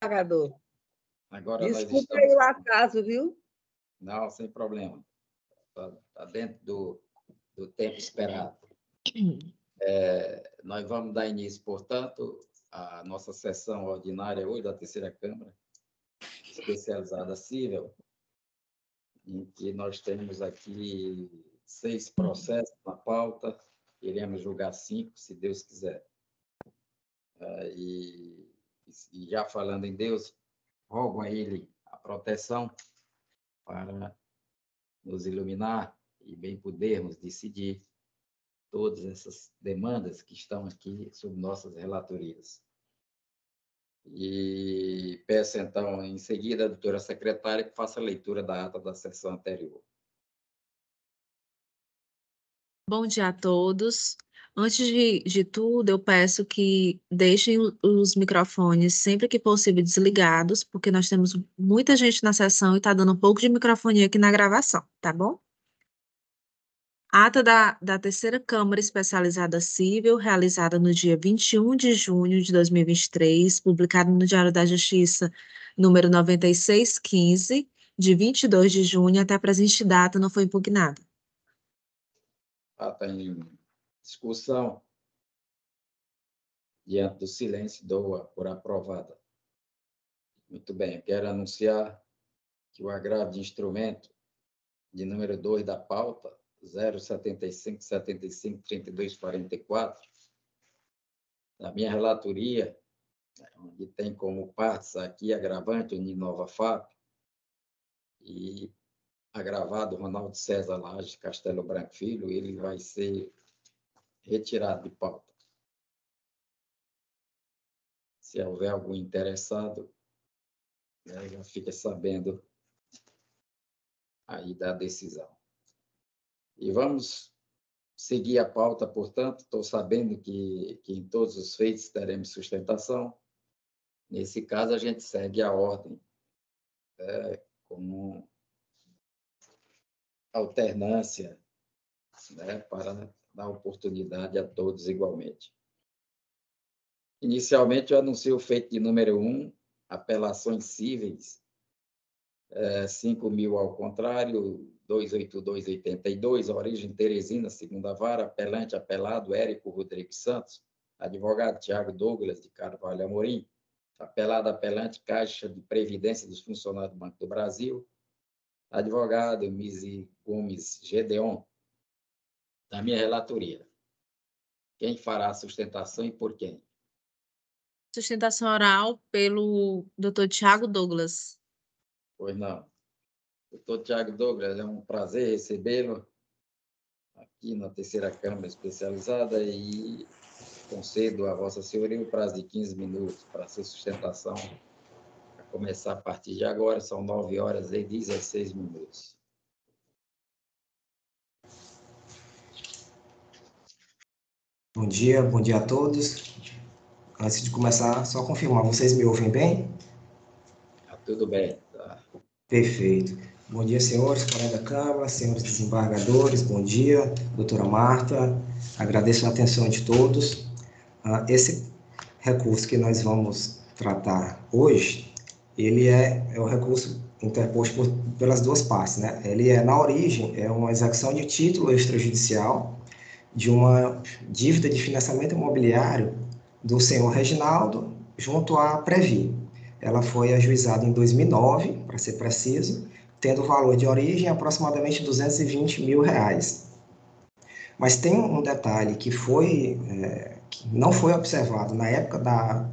desembargador. Agora nós Desculpa estamos... aí o atraso, viu? Não, sem problema. Está dentro do tempo esperado. Nós vamos dar início, portanto, à nossa sessão ordinária hoje da Terceira Câmara Especializada Civil, em que nós temos aqui 6 processos na pauta, iremos julgar 5, se Deus quiser. E já falando em Deus, rogo a Ele a proteção para nos iluminar e bem podermos decidir todas essas demandas que estão aqui sob nossas relatorias. E peço, então, em seguida, à doutora secretária, que faça a leitura da ata da sessão anterior. Bom dia a todos. Antes de tudo, eu peço que deixem os microfones sempre que possível desligados, porque nós temos muita gente na sessão e está dando um pouco de microfonia aqui na gravação, tá bom? Ata da Terceira Câmara Especializada Civil, realizada no dia 21 de junho de 2023, publicada no Diário da Justiça, número 9615, de 22 de junho até a presente data, não foi impugnada. Ata em discussão. Diante do silêncio, dou-a por aprovada. Muito bem, quero anunciar que o agravo de instrumento de número 2 da pauta, 075-75-32-44, da minha relatoria, onde tem como partes aqui agravante Uninova FAP e agravado Ronaldo César Laje Castelo Branco Filho, ele vai ser retirado de pauta. Se houver algum interessado, já fica sabendo aí da decisão. E vamos seguir a pauta, portanto, estou sabendo que em todos os feitos teremos sustentação. Nesse caso, a gente segue a ordem, com alternância, para dar oportunidade a todos igualmente. Inicialmente, eu anuncio o feito de número 1, apelações cíveis, 5.000 ao contrário, 28282, origem Teresina, segunda vara, apelante, apelado, Érico Rodrigues Santos, advogado Tiago Douglas de Carvalho Amorim, apelado, apelante, Caixa de Previdência dos Funcionários do Banco do Brasil, advogado Misi Gomes Gedeon, da minha relatoria. Quem fará a sustentação e por quem? Sustentação oral pelo Dr. Tiago Douglas. Pois não. Doutor Tiago Douglas, é um prazer recebê-lo aqui na Terceira Câmara Especializada e concedo a Vossa Senhoria o prazo de 15 minutos para a sua sustentação, para começar a partir de agora, são 9h16. Bom dia a todos. Antes de começar, só confirmar, vocês me ouvem bem? Tudo bem. Tá. Perfeito. Bom dia, senhores, colegas da Câmara, senhores desembargadores, bom dia, doutora Marta, agradeço a atenção de todos. Esse recurso que nós vamos tratar hoje, ele é o recurso interposto pelas duas partes, né? Ele na origem, é uma execução de título extrajudicial de uma dívida de financiamento imobiliário do senhor Reginaldo junto à Previ. Ela foi ajuizada em 2009, para ser preciso, tendo valor de origem aproximadamente R$220 mil. Mas tem um detalhe que não foi observado na época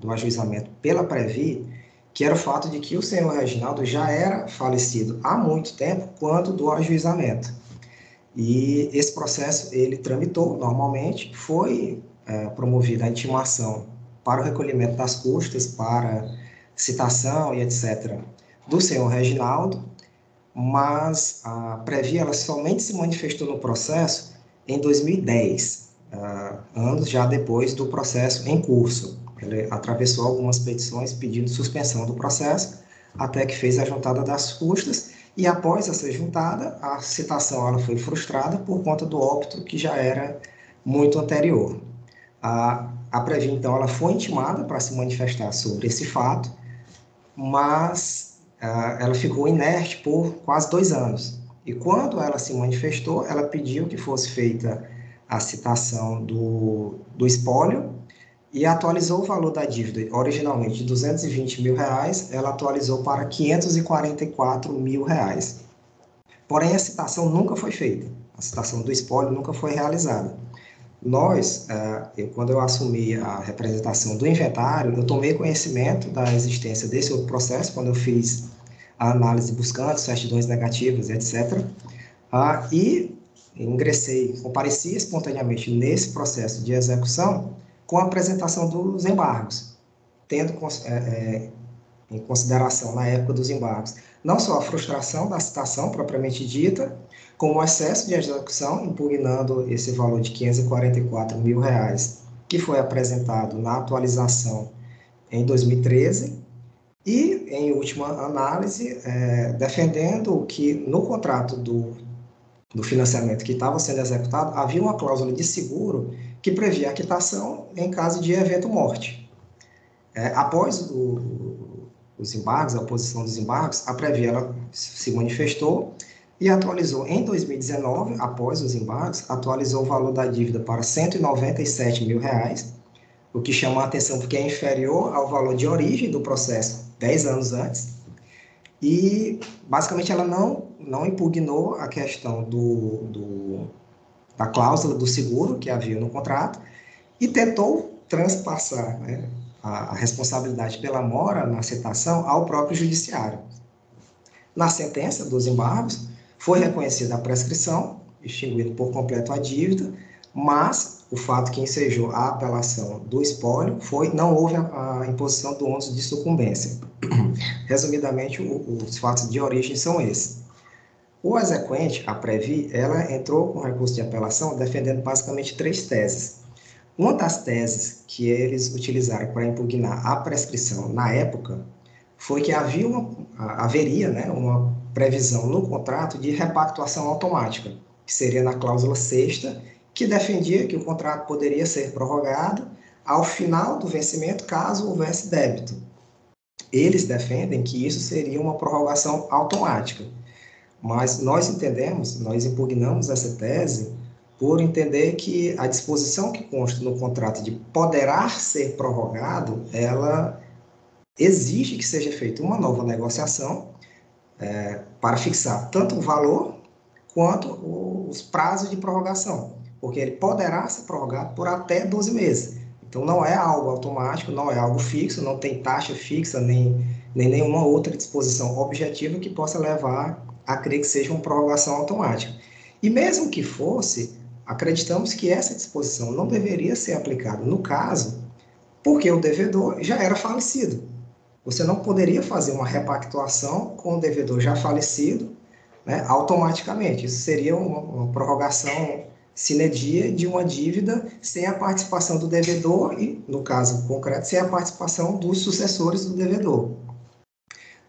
do ajuizamento pela Previ, que era o fato de que o senhor Reginaldo já era falecido há muito tempo quando do ajuizamento. E esse processo, ele tramitou normalmente, foi promovida a intimação para o recolhimento das custas, para citação e etc. do senhor Reginaldo, mas a Previ ela somente se manifestou no processo em 2010, anos já depois do processo em curso. Ele atravessou algumas petições pedindo suspensão do processo, até que fez a juntada das custas, e após essa juntada, a citação ela foi frustrada por conta do óbito que já era muito anterior. A Previ, então, ela foi intimada para se manifestar sobre esse fato, mas ela ficou inerte por quase 2 anos. E quando ela se manifestou, ela pediu que fosse feita a citação do espólio e atualizou o valor da dívida, originalmente de R$220 mil, ela atualizou para R$544 mil. Porém, a citação nunca foi feita, a citação do espólio nunca foi realizada. Quando eu assumi a representação do inventário, eu tomei conhecimento da existência desse outro processo, quando eu fiz a análise buscando certidões negativas, etc. E compareci espontaneamente nesse processo de execução com a apresentação dos embargos, tendo em consideração, na época dos embargos, não só a frustração da citação propriamente dita, como o excesso de execução, impugnando esse valor de R$544 mil, que foi apresentado na atualização em 2013, e, em última análise, defendendo que no contrato do financiamento que estava sendo executado, havia uma cláusula de seguro que previa a quitação em caso de evento morte. Após os embargos, a oposição dos embargos, a Previ ela se manifestou e atualizou em 2019, após os embargos, atualizou o valor da dívida para R$197 mil, o que chama a atenção porque é inferior ao valor de origem do processo 10 anos antes, e basicamente ela não impugnou a questão da cláusula do seguro que havia no contrato e tentou transpassar, né, a responsabilidade pela mora na citação ao próprio judiciário. Na sentença dos embargos, foi reconhecida a prescrição, extinguindo por completo a dívida, mas o fato que ensejou a apelação do espólio não houve a imposição do ônus de sucumbência. Resumidamente, os fatos de origem são esses. O exequente, a Previ, ela entrou com recurso de apelação defendendo basicamente 3 teses. Uma das teses que eles utilizaram para impugnar a prescrição na época foi que haveria, né, uma previsão no contrato de repactuação automática, que seria na cláusula 6ª, que defendia que o contrato poderia ser prorrogado ao final do vencimento, caso houvesse débito. Eles defendem que isso seria uma prorrogação automática, mas nós impugnamos essa tese por entender que a disposição que consta no contrato de poderá ser prorrogado, ela exige que seja feita uma nova negociação para fixar tanto o valor quanto os prazos de prorrogação, porque ele poderá ser prorrogado por até 12 meses. Então, não é algo automático, não é algo fixo, não tem taxa fixa, nem nenhuma outra disposição objetiva que possa levar a crer que seja uma prorrogação automática. E mesmo que fosse, acreditamos que essa disposição não deveria ser aplicada no caso, porque o devedor já era falecido. Você não poderia fazer uma repactuação com o devedor já falecido, né, automaticamente. Isso seria uma prorrogação sine die de uma dívida sem a participação do devedor e, no caso concreto, sem a participação dos sucessores do devedor.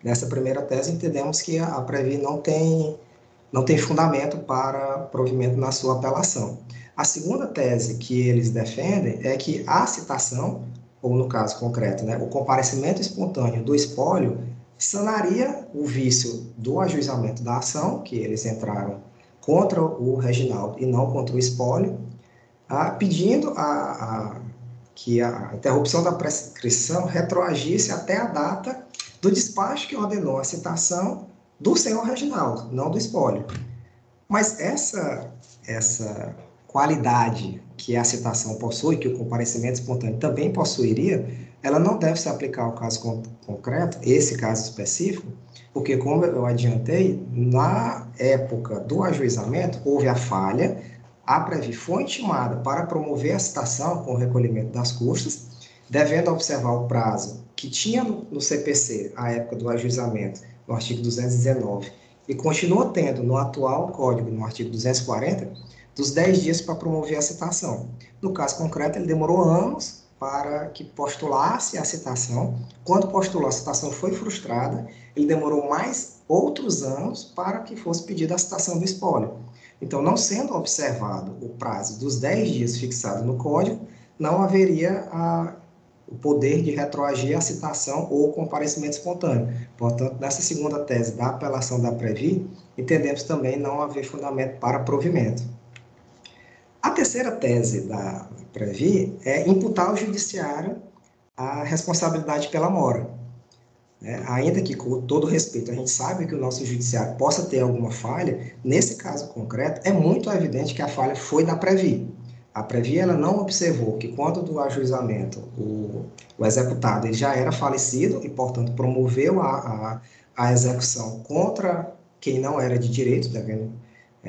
Nessa primeira tese, entendemos que a Previ não tem fundamento para provimento na sua apelação. A segunda tese que eles defendem é que a citação, ou no caso concreto, né, o comparecimento espontâneo do espólio, sanaria o vício do ajuizamento da ação, que eles entraram contra o Reginaldo e não contra o espólio, pedindo que a interrupção da prescrição retroagisse até a data do despacho que ordenou a citação do senhor Reginaldo, não do espólio. Mas essa qualidade que a citação possui, que o comparecimento espontâneo também possuiria, ela não deve se aplicar ao caso concreto, esse caso específico, porque, como eu adiantei, na época do ajuizamento, houve a falha, a Previ foi intimada para promover a citação com o recolhimento das custas, devendo observar o prazo que tinha no CPC, à época do ajuizamento, no artigo 219, e continua tendo no atual código, no artigo 240, dos 10 dias para promover a citação. No caso concreto, ele demorou anos para que postulasse a citação. Quando postulou, a citação foi frustrada, ele demorou mais outros anos para que fosse pedida a citação do espólio. Então, não sendo observado o prazo dos 10 dias fixado no código, não haveria o poder de retroagir a citação ou comparecimento espontâneo. Portanto, nessa segunda tese da apelação da Previ, entendemos também não haver fundamento para provimento. A terceira tese da Previ é imputar ao judiciário a responsabilidade pela mora. Ainda que, com todo respeito, a gente sabe que o nosso judiciário possa ter alguma falha, nesse caso concreto, é muito evidente que a falha foi da Previ. A Previ ela não observou que, quando do ajuizamento, o executado ele já era falecido e, portanto, promoveu a execução contra quem não era de direito, devendo,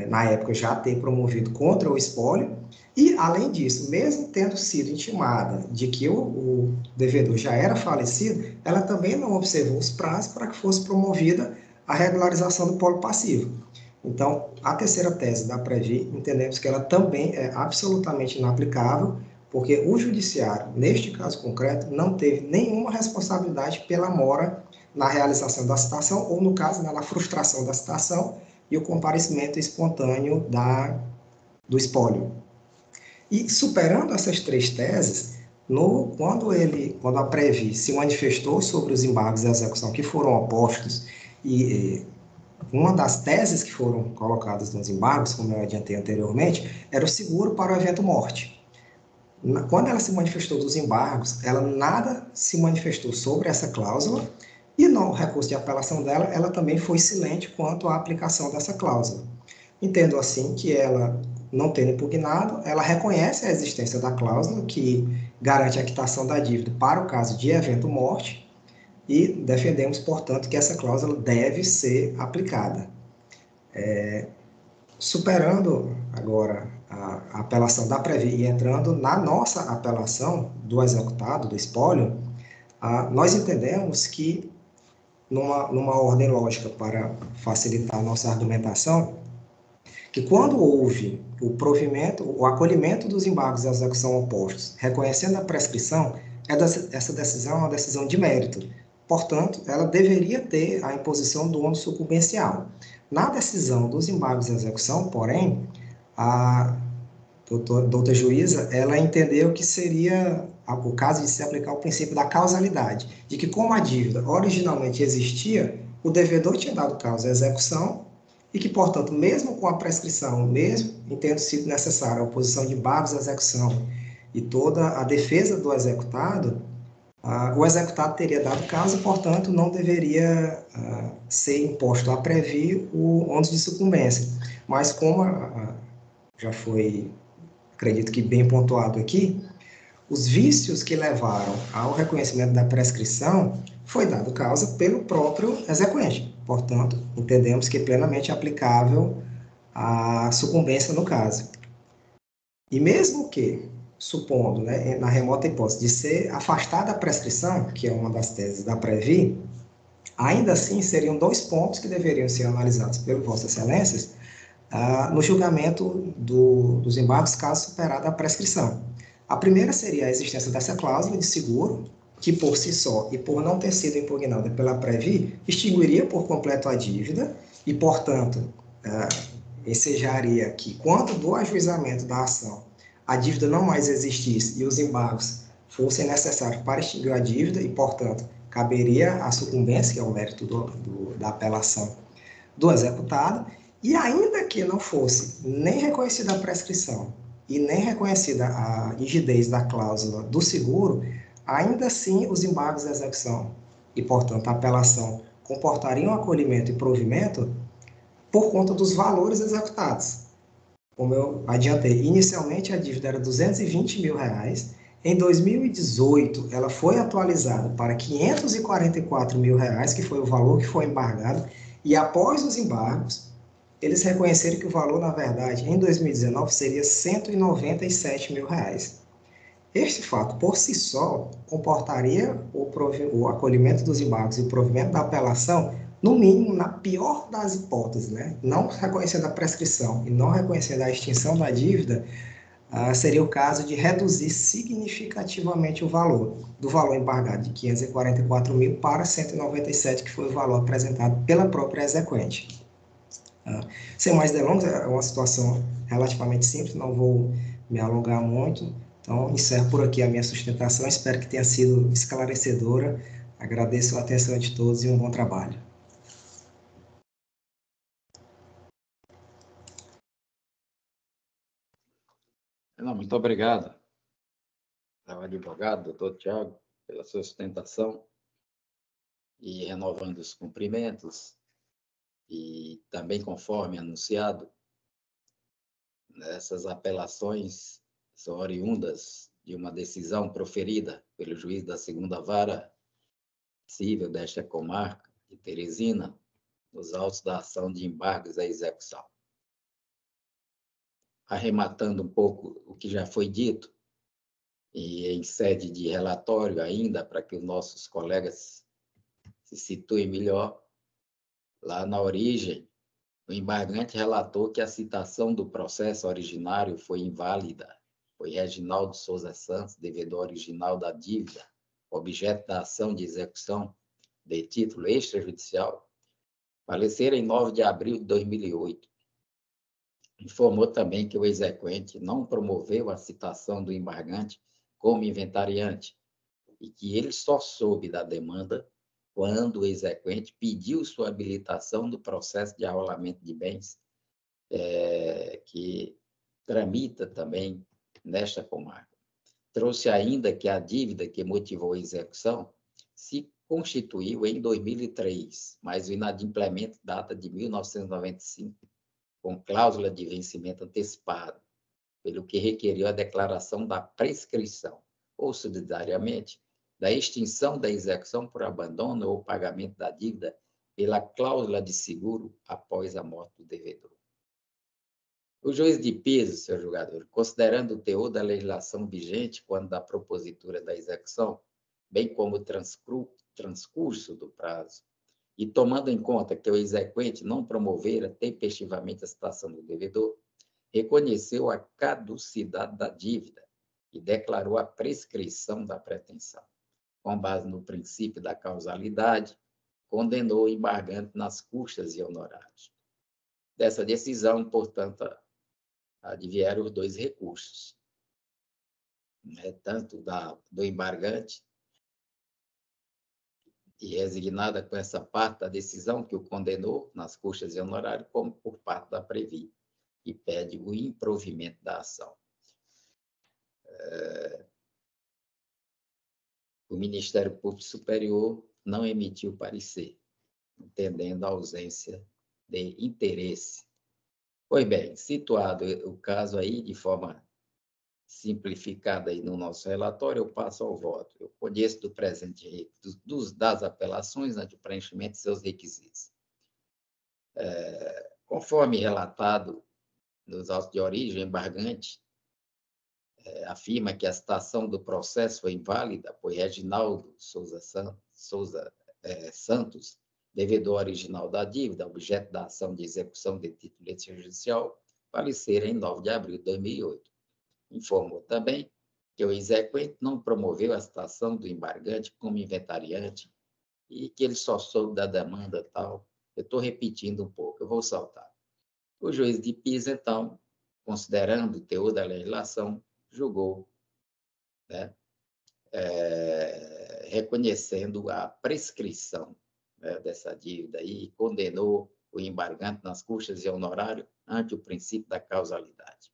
na época, já ter promovido contra o espólio. E, além disso, mesmo tendo sido intimada de que o devedor já era falecido, ela também não observou os prazos para que fosse promovida a regularização do polo passivo. Então, a terceira tese da Previ, entendemos que ela também é absolutamente inaplicável, porque o judiciário, neste caso concreto, não teve nenhuma responsabilidade pela mora na realização da citação, ou, no caso, na frustração da citação e o comparecimento espontâneo do espólio. E, superando essas três teses, quando a Previ se manifestou sobre os embargos de execução que foram opostos, e uma das teses que foram colocadas nos embargos, como eu adiantei anteriormente, era o seguro para o evento morte. Quando ela se manifestou dos embargos, ela nada se manifestou sobre essa cláusula, e no recurso de apelação dela, ela também foi silente quanto à aplicação dessa cláusula. Entendo assim que ela, não tendo impugnado, ela reconhece a existência da cláusula que garante a quitação da dívida para o caso de evento morte, e defendemos, portanto, que essa cláusula deve ser aplicada. Superando agora a apelação da Previ e entrando na nossa apelação do executado, do espólio, nós entendemos que, numa ordem lógica para facilitar a nossa argumentação, que quando houve o provimento, o acolhimento dos embargos de execução opostos, reconhecendo a prescrição, essa decisão é uma decisão de mérito. Portanto, ela deveria ter a imposição do ônus sucumbencial. Na decisão dos embargos de execução, porém, a doutora juíza, ela entendeu que seria o caso de se aplicar o princípio da causalidade, de que, como a dívida originalmente existia, o devedor tinha dado causa à execução e que, portanto, mesmo com a prescrição, mesmo tendo sido necessária a oposição de embargos à execução e toda a defesa do executado, o executado teria dado causa e, portanto, não deveria ser imposto a Previ o ônus de sucumbência. Mas, como já foi, acredito que bem pontuado aqui, os vícios que levaram ao reconhecimento da prescrição foi dado causa pelo próprio exequente. Portanto, entendemos que é plenamente aplicável a sucumbência no caso. E mesmo que, supondo, na remota hipótese de ser afastada a prescrição, que é uma das teses da Previ, ainda assim seriam dois pontos que deveriam ser analisados pelas Vossas Excelências no julgamento dos embargos caso superada a prescrição. A primeira seria a existência dessa cláusula de seguro, que por si só e por não ter sido impugnada pela Previ, extinguiria por completo a dívida e, portanto, ensejaria que, quando do ajuizamento da ação a dívida não mais existisse e os embargos fossem necessários para extinguir a dívida e, portanto, caberia a sucumbência, que é o mérito da apelação do executado, e ainda que não fosse nem reconhecida a prescrição e nem reconhecida a rigidez da cláusula do seguro, ainda assim os embargos de execução e, portanto, a apelação comportariam acolhimento e provimento por conta dos valores executados. Como eu adiantei, inicialmente a dívida era R$ 220 mil. Em 2018, ela foi atualizada para R$ 544 mil, que foi o valor que foi embargado, e após os embargos, eles reconheceram que o valor, na verdade, em 2019, seria R$ 197 mil. Este fato, por si só, comportaria o acolhimento dos embargos e o provimento da apelação, no mínimo, na pior das hipóteses, não reconhecendo a prescrição e não reconhecendo a extinção da dívida, seria o caso de reduzir significativamente o valor, do valor embargado de 544 mil para 197, que foi o valor apresentado pela própria exequente. Sem mais delongas, é uma situação relativamente simples, não vou me alongar muito. Então, encerro por aqui a minha sustentação, espero que tenha sido esclarecedora. Agradeço a atenção de todos e um bom trabalho. Não, muito obrigado ao advogado, doutor Tiago, pela sua sustentação e renovando os cumprimentos. E também, conforme anunciado, essas apelações são oriundas de uma decisão proferida pelo juiz da segunda vara civil desta comarca de Teresina, nos autos da ação de embargos à execução. Arrematando um pouco o que já foi dito, e em sede de relatório ainda, para que os nossos colegas se situem melhor, lá na origem, o embargante relatou que a citação do processo originário foi inválida. Foi Reginaldo Souza Santos, devedor original da dívida, objeto da ação de execução de título extrajudicial, falecera em 9 de abril de 2008. Informou também que o exequente não promoveu a citação do embargante como inventariante e que ele só soube da demanda quando o exequente pediu sua habilitação do processo de arrolamento de bens, que tramita também nesta comarca. Trouxe ainda que a dívida que motivou a execução se constituiu em 2003, mas o inadimplemento data de 1995, com cláusula de vencimento antecipado, pelo que requeriu a declaração da prescrição, ou, subsidiariamente, da extinção da execução por abandono ou pagamento da dívida pela cláusula de seguro após a morte do devedor. O juiz de peso, senhor julgador, considerando o teor da legislação vigente quando da propositura da execução, bem como o transcurso do prazo, e tomando em conta que o exequente não promovera tempestivamente a citação do devedor, reconheceu a caducidade da dívida e declarou a prescrição da pretensão. Com base no princípio da causalidade, condenou o embargante nas custas e honorários. Dessa decisão, portanto, advieram os dois recursos, tanto do embargante, e resignada com essa parte da decisão que o condenou nas custas e honorários, como por parte da Previ, e pede o improvimento da ação. O Ministério Público Superior não emitiu parecer, entendendo a ausência de interesse. Pois bem, situado o caso aí de forma simplificada aí no nosso relatório, eu passo ao voto. Eu conheço do presente das apelações, de preenchimento de seus requisitos. Conforme relatado nos autos de origem, o embargante afirma que a citação do processo foi inválida, pois Reginaldo Souza Santos, devedor original da dívida, objeto da ação de execução de título extrajudicial, falecera em 9 de abril de 2008. Informou também que o exequente não promoveu a citação do embargante como inventariante e que ele só soube da demanda tal. Eu estou repetindo um pouco, eu vou saltar. O juiz de Pisa, então, considerando o teor da legislação, julgou, né, reconhecendo a prescrição, né, dessa dívida e condenou o embargante nas custas e honorário ante o princípio da causalidade.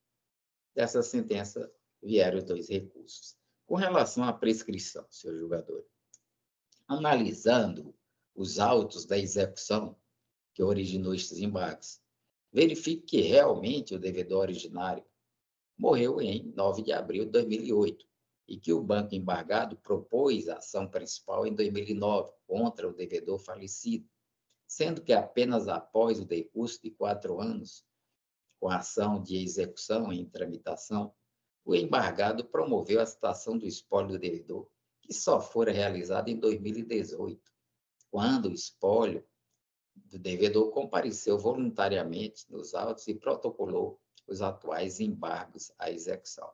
Dessa sentença vieram os dois recursos. Com relação à prescrição, senhor julgador, analisando os autos da execução que originou estes embargos, verifique que realmente o devedor originário morreu em 9 de abril de 2008 e que o banco embargado propôs a ação principal em 2009 contra o devedor falecido, sendo que apenas após o decurso de 4 anos, com a ação de execução em tramitação, o embargado promoveu a citação do espólio do devedor, que só fora realizada em 2018, quando o espólio do devedor compareceu voluntariamente nos autos e protocolou os atuais embargos à execução.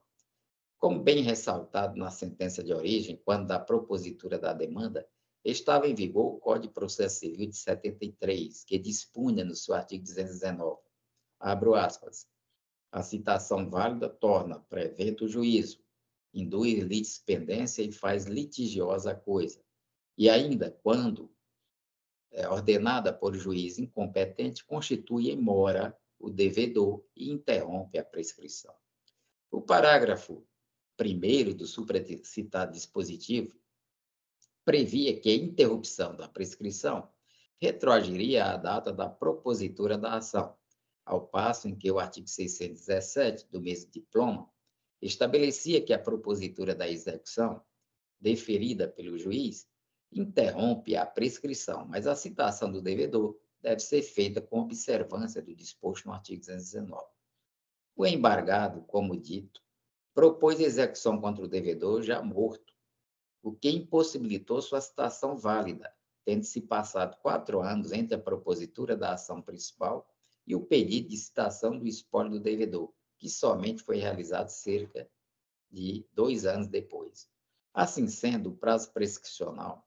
Como bem ressaltado na sentença de origem, quando da propositura da demanda, estava em vigor o Código de Processo Civil de 73, que dispunha no seu artigo 219, abro aspas, a citação válida torna prevento o juízo, induz litispendência e faz litigiosa a coisa. E ainda, quando ordenada por juiz incompetente, constitui em mora o devedor e interrompe a prescrição. O parágrafo 1º do supracitado dispositivo previa que a interrupção da prescrição retroagiria à data da propositura da ação, ao passo em que o artigo 617 do mesmo diploma estabelecia que a propositura da execução, deferida pelo juiz, interrompe a prescrição, mas a citação do devedor deve ser feita com observância do disposto no artigo 219. O embargado, como dito, propôs execução contra o devedor já morto, o que impossibilitou sua citação válida, tendo-se passado 4 anos entre a propositura da ação principal e o pedido de citação do espólio do devedor, que somente foi realizado cerca de 2 anos depois. Assim sendo, o prazo prescricional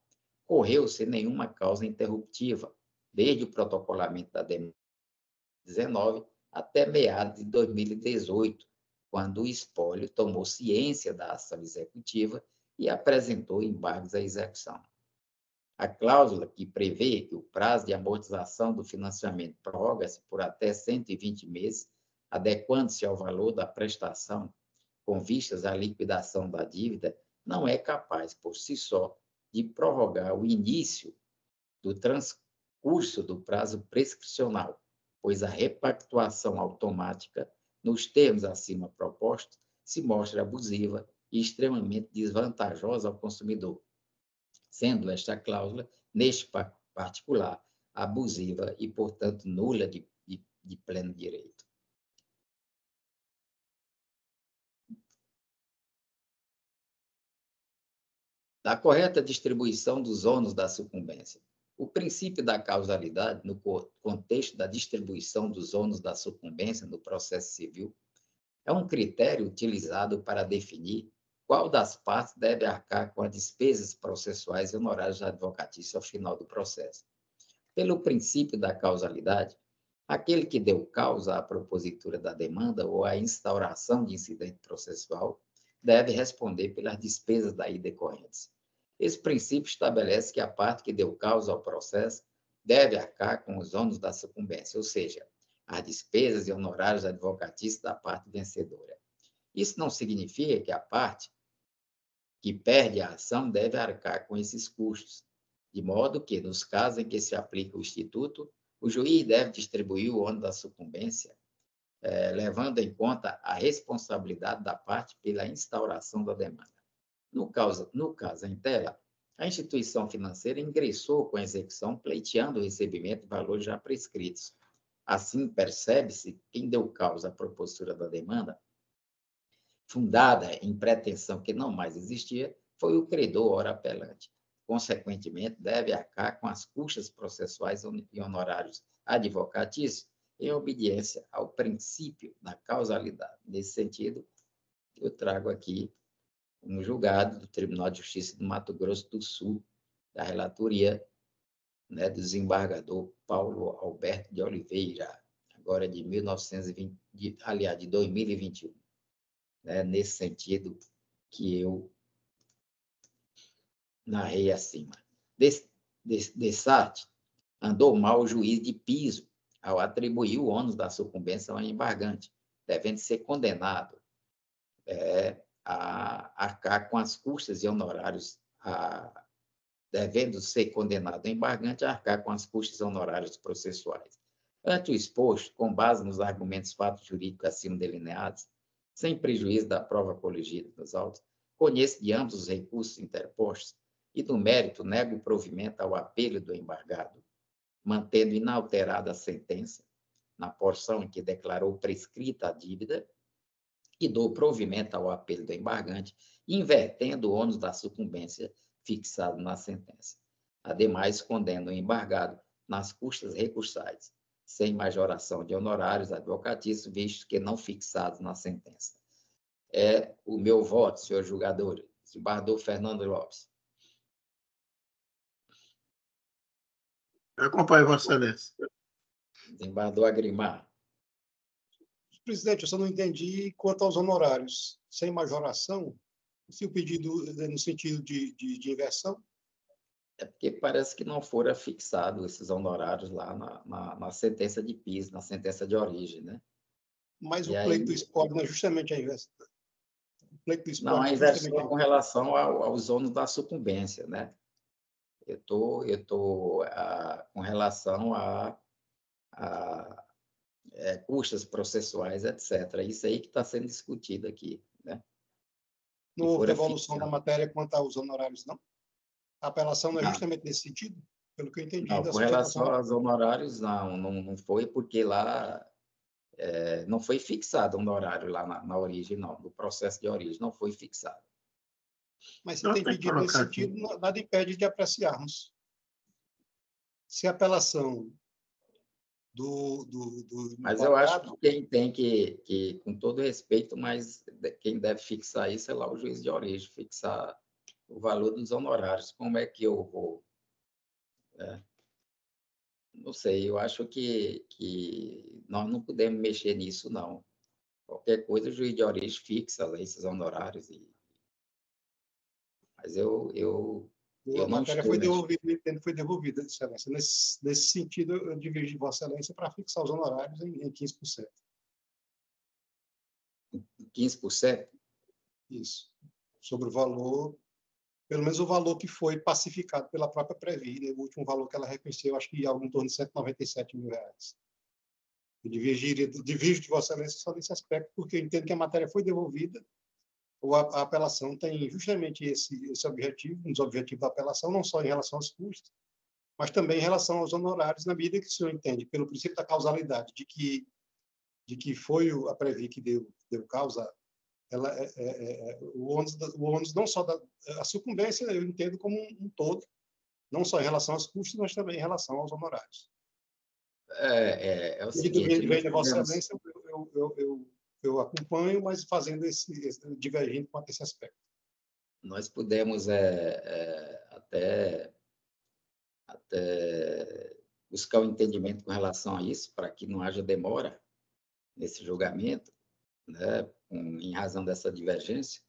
correu sem nenhuma causa interruptiva, desde o protocolamento da demanda 19 até meados de 2018, quando o espólio tomou ciência da ação executiva e apresentou embargos à execução. A cláusula que prevê que o prazo de amortização do financiamento prorroga-se por até 120 meses, adequando-se ao valor da prestação com vistas à liquidação da dívida, não é capaz, por si só, de prorrogar o início do transcurso do prazo prescricional, pois a repactuação automática, nos termos acima propostos, se mostra abusiva e extremamente desvantajosa ao consumidor, sendo esta cláusula, neste particular, abusiva e, portanto, nula de pleno direito. Da correta distribuição dos ônus da sucumbência. O princípio da causalidade, no contexto da distribuição dos ônus da sucumbência no processo civil, é um critério utilizado para definir qual das partes deve arcar com as despesas processuais e honorários advocatícios ao final do processo. Pelo princípio da causalidade, aquele que deu causa à propositura da demanda ou à instauração de incidente processual deve responder pelas despesas daí decorrentes. Esse princípio estabelece que a parte que deu causa ao processo deve arcar com os ônus da sucumbência, ou seja, as despesas e honorários advocatícios da parte vencedora. Isso não significa que a parte que perde a ação deve arcar com esses custos, de modo que, nos casos em que se aplica o instituto, o juiz deve distribuir o ônus da sucumbência, levando em conta a responsabilidade da parte pela instauração da demanda. No caso em tela, a instituição financeira ingressou com a execução pleiteando o recebimento de valores já prescritos. Assim, percebe-se quem deu causa à propositura da demanda, fundada em pretensão que não mais existia, foi o credor ora apelante. Consequentemente, deve arcar com as custas processuais e honorários advocatícios em obediência ao princípio da causalidade. Nesse sentido, eu trago aqui um julgado do Tribunal de Justiça do Mato Grosso do Sul, da relatoria, do desembargador Paulo Alberto de Oliveira, agora de 2021, nesse sentido que eu narrei acima. Dessart andou mal o juiz de piso ao atribuir o ônus da sucumbência ao embargante, devendo ser condenado a arcar com as custas e honorários, devendo ser condenado o embargante a arcar com as custas e honorários processuais. Ante o exposto, com base nos argumentos fatos jurídicos acima delineados, sem prejuízo da prova colegida nos autos, conheço de ambos os recursos interpostos e, do mérito, nego o provimento ao apelo do embargado, mantendo inalterada a sentença, na porção em que declarou prescrita a dívida, e dou provimento ao apelo do embargante, invertendo o ônus da sucumbência fixado na sentença. Ademais, condeno o embargado nas custas recursais, sem majoração de honorários advocatícios, visto que não fixados na sentença. É o meu voto, senhor julgador, desembargador Fernando Lopes. Eu acompanho, Vossa Excelência. Desembargador Agrimar. Presidente, eu só não entendi quanto aos honorários. Sem majoração, Se o pedido é no sentido de inversão? É porque parece que não foram fixados esses honorários lá na sentença de PIS, na sentença de origem, né? Mas E o aí, pleito do espólio não é justamente a inversão. O pleito do espólio não, a é inversão justamente é com relação aos ônus da sucumbência, né? Eu tô com relação a custas processuais, etc. Isso aí que está sendo discutido aqui, né? Não Que houve fora devolução da fixado. matéria quanto aos honorários, não? A apelação não é Não, justamente nesse sentido? Pelo que eu entendi não, da com relação sustentação. aos honorários, não foi, porque lá não foi fixado um honorário lá na origem, não, no processo de origem, não foi fixado. Mas se Eu tem tenho que pedido nesse colocar aqui. sentido, nada impede de apreciarmos. Se a apelação do Mas eu acho imputado, que quem tem que, com todo respeito, mas quem deve fixar isso é lá o juiz de origem, fixar o valor dos honorários. Como é que eu vou? Não sei, eu acho que nós não podemos mexer nisso, não. Qualquer coisa, o juiz de origem fixa lá esses honorários. Mas eu a não matéria estou foi mexendo. devolvida, o entendo foi devolvida, Excelência. Nesse sentido, eu divirjo de Vossa Excelência para fixar os honorários em 15%. 15%? Isso. Sobre o valor, pelo menos o valor que foi pacificado pela própria Previ, né? O último valor que ela reconheceu, acho que algo em torno de R$ 197 mil. Eu divirjo de Vossa Excelência só nesse aspecto, porque eu entendo que a matéria foi devolvida, ou a apelação tem justamente esse objetivo, um dos objetivos da apelação, não só em relação aos custos, mas também em relação aos honorários, na medida que o senhor entende, pelo princípio da causalidade, de que foi a Previ que deu causa, ela o ônus não só a sucumbência, eu entendo como um todo, não só em relação aos custos, mas também em relação aos honorários. É o E seguinte, vem nós de Vossa podemos, Excelência, eu acompanho, mas fazendo divergindo quanto a esse aspecto. nós podemos até buscar um entendimento com relação a isso, para que não haja demora nesse julgamento, né, em razão dessa divergência.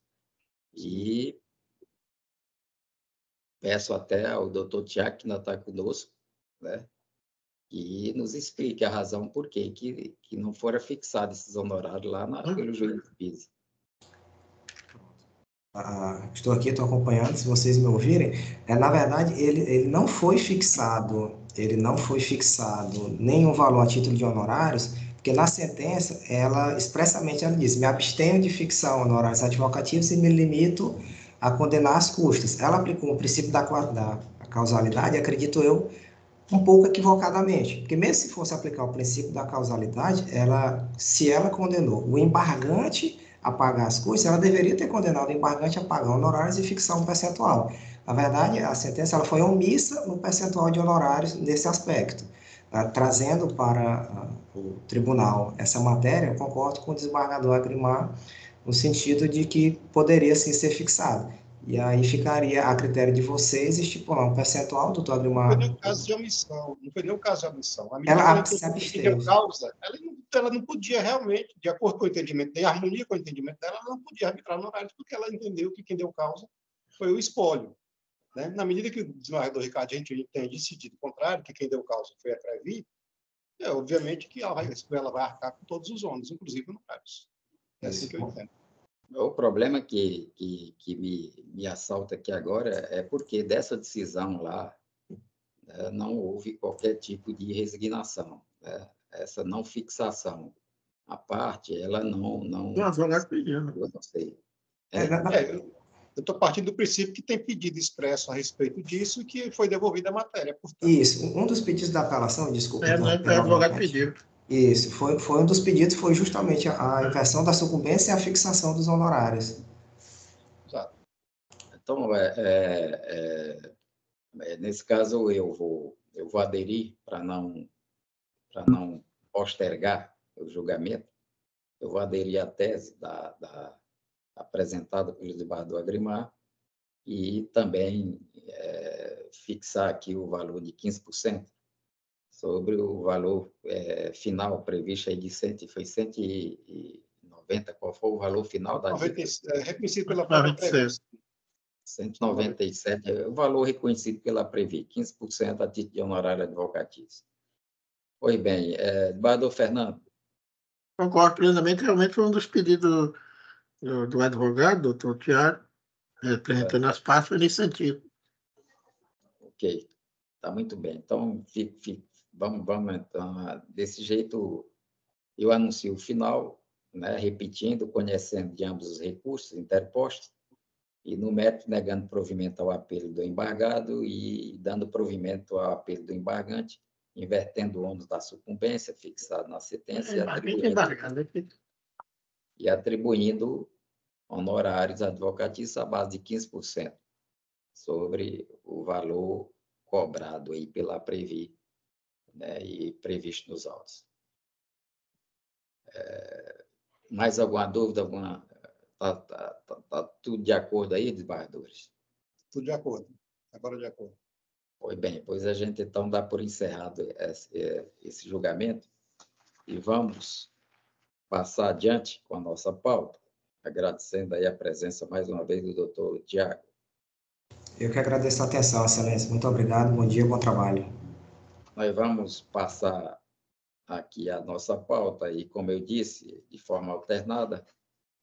E peço até ao doutor Tiago, que ainda está conosco, né, que nos explique a razão por que não foram fixados esses honorários lá pelo juiz de Pisa. Estou aqui, estou acompanhando, se vocês me ouvirem. Na verdade, ele não foi fixado nenhum valor a título de honorários, porque na sentença, ela expressamente ela diz: me abstenho de fixar honorários advocativos e me limito a condenar as custas. Ela aplicou o princípio da causalidade, acredito eu, um pouco equivocadamente, porque mesmo se fosse aplicar o princípio da causalidade, se ela condenou o embargante a pagar as custas, ela deveria ter condenado o embargante a pagar honorários e fixar um percentual. Na verdade, a sentença ela foi omissa no percentual de honorários nesse aspecto. Trazendo para o tribunal essa matéria, eu concordo com o desembargador Agrimar, no sentido de que poderia sim ser fixado. E aí ficaria a critério de vocês estipular um percentual, doutor Agrimar. Não foi nenhum caso de omissão, não foi nenhum caso de omissão. A medida Ela que se ela absteve. entendeu causa, ela não podia realmente, de acordo com o entendimento, em harmonia com o entendimento dela, ela não podia arbitrar honorários, porque ela entendeu que quem deu causa foi o espólio. Né? Na medida que o desembargador Ricardo Gentil tem decidido o contrário, que quem deu causa foi a Previ, obviamente que ela vai arcar com todos os ônus, inclusive honorários. É assim que eu entendo. O problema que me assalta aqui agora é porque dessa decisão lá não houve qualquer tipo de resignação. Né? Essa não fixação. A parte, ela não Nós vamos pedindo. eu não sei. Eu estou partindo do princípio que tem pedido expresso a respeito disso e que foi devolvida a matéria. Portanto. Isso, um dos pedidos da apelação, desculpa. O advogado pediu. Isso, foi um dos pedidos, foi justamente a inversão da sucumbência e a fixação dos honorários. Exato. Então, nesse caso, eu vou aderir para não postergar o julgamento. Eu vou aderir à tese apresentada pelo desembargador Agrimar e também fixar aqui o valor de 15% sobre o valor final previsto aí foi 190 190, qual foi o valor final da dívida? Reconhecido pela própria Previ. 197 é o valor reconhecido pela Previ, 15% a título de honorário advocatício. Pois bem, desembargador Fernando. Concordo plenamente. Realmente foi um dos pedidos do advogado, doutor Tiago, representando as partes, foi nesse sentido. Ok, está muito bem. Então, vamos então, desse jeito, eu anuncio o final, né, repetindo, conhecendo de ambos os recursos interpostos, e no mérito negando provimento ao apelo do embargado e dando provimento ao apelo do embargante, invertendo o ônus da sucumbência fixado na sentença e atribuindo honorários advocatícios à base de 15% sobre o valor cobrado aí pela Previ, né, e previsto nos autos. Mais alguma dúvida? Tá tudo de acordo aí, desembargadores? Tudo de acordo. Agora de acordo. Pois bem, pois a gente então dá por encerrado esse julgamento e vamos passar adiante com a nossa pauta, agradecendo aí a presença mais uma vez do doutor Tiago. Eu que agradeço a atenção, excelência. Muito obrigado, bom dia, bom trabalho. Nós vamos passar aqui a nossa pauta e, como eu disse, de forma alternada,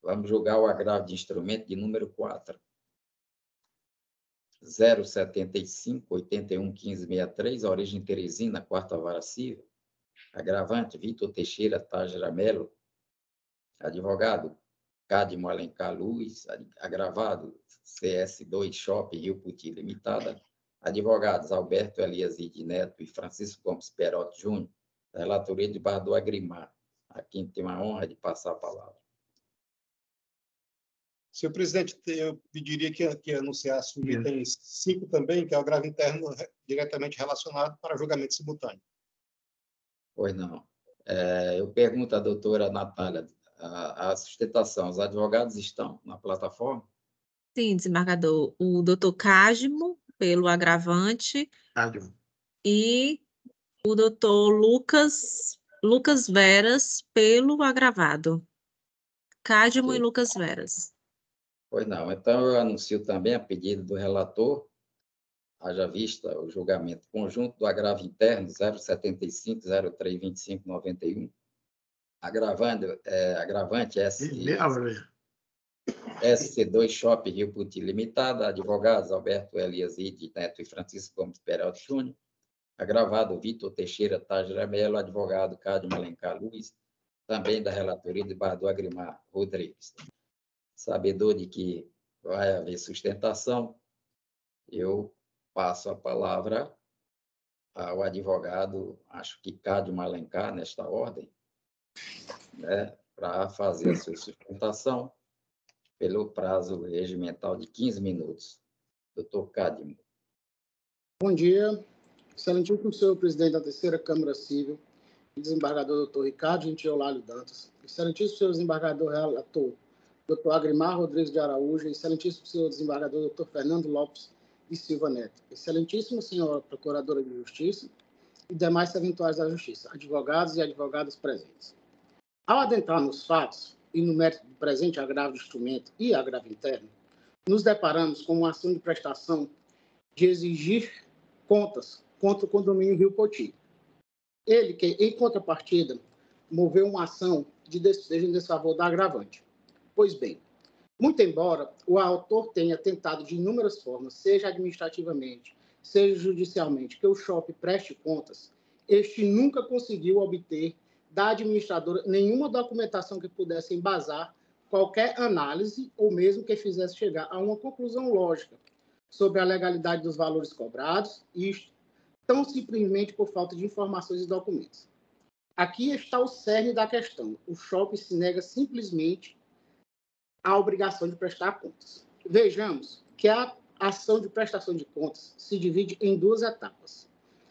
vamos julgar o agravo de instrumento de número 4. 075-81-1563, origem Teresina, quarta vara civil. Agravante, Vitor Teixeira Tágera Melo. Advogado, Cadmo Alencar Luz. Agravado, CS2 Shopping Rio Puti Limitada. Advogados, Alberto Eliaside Neto e Francisco Gomes Perotti Júnior. Relatoria de Bardo Agrimar. A quem tem a honra de passar a palavra. Senhor presidente, eu pediria que anunciasse o item 5 também, que é o agravo interno diretamente relacionado para julgamento simultâneo. Pois não. Eu pergunto à doutora Natália, a sustentação, os advogados estão na plataforma? Sim, desembargador. O doutor Cadmo, pelo agravante, e o doutor Lucas Veras, pelo agravado. Cadmo e Lucas Veras. Pois não. Então, eu anuncio também a pedido do relator, haja vista o julgamento conjunto do agravo interno 075-03-25-91, agravante SC2 Shopping Rio Puti Limitada, advogados Alberto Eliaside Neto e Francisco Gomes Perotti Júnior, agravado Vitor Teixeira Tágera Melo, advogado Cadmo Alencar Luz, também da relatoria de Bardo Agrimar Rodrigues. Sabedor de que vai haver sustentação, eu passo a palavra ao advogado, acho que Cadmo Alencar, nesta ordem, né, para fazer a sua sustentação pelo prazo regimental de 15 minutos. Doutor Cadmo. Bom dia, excelentíssimo senhor presidente da terceira Câmara Civil, desembargador doutor Ricardo Gentil Dantas, excelentíssimo senhor desembargador relator, doutor Agrimar Rodrigues de Araújo, excelentíssimo senhor desembargador doutor Fernando Lopes de Silva Neto, excelentíssimo senhora procuradora de Justiça e demais serventuários da Justiça, advogados e advogadas presentes. Ao adentrar nos fatos e no mérito do presente agravo de instrumento e agravo interno, nos deparamos com uma ação de prestação de exigir contas contra o condomínio Rio Poti. Ele que, em contrapartida, moveu uma ação de despejo em desfavor da agravante. Pois bem, muito embora o autor tenha tentado de inúmeras formas, seja administrativamente, seja judicialmente, que o shopping preste contas, este nunca conseguiu obter da administradora nenhuma documentação que pudesse embasar qualquer análise ou mesmo que fizesse chegar a uma conclusão lógica sobre a legalidade dos valores cobrados, isto tão simplesmente por falta de informações e documentos. Aqui está o cerne da questão. O shopping se nega simplesmente à obrigação de prestar contas. Vejamos que a ação de prestação de contas se divide em duas etapas,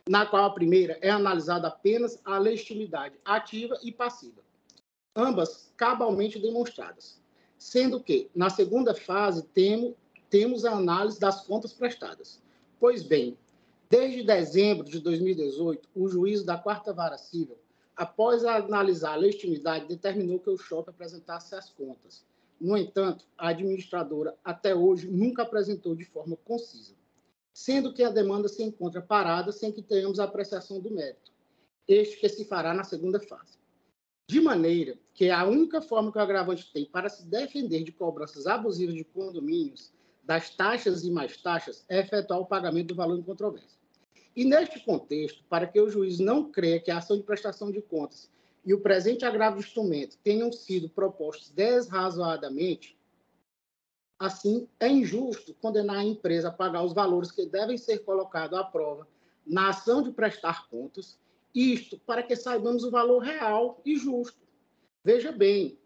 na qual a primeira é analisada apenas a legitimidade ativa e passiva, ambas cabalmente demonstradas, sendo que, na segunda fase, temos a análise das contas prestadas. Pois bem, desde dezembro de 2018, o juízo da Quarta Vara Civil após analisar a legitimidade, determinou que o shopping apresentasse as contas. No entanto, a administradora, até hoje, nunca apresentou de forma concisa, sendo que a demanda se encontra parada sem que tenhamos a apreciação do mérito, este que se fará na segunda fase. De maneira que a única forma que o agravante tem para se defender de cobranças abusivas de condomínios, das taxas e mais taxas, é efetuar o pagamento do valor em controvérsia. E neste contexto, para que o juiz não creia que a ação de prestação de contas e o presente agravo de instrumento tenham sido propostos desrazoadamente, assim, é injusto condenar a empresa a pagar os valores que devem ser colocados à prova na ação de prestar contas, isto para que saibamos o valor real e justo. Veja bem,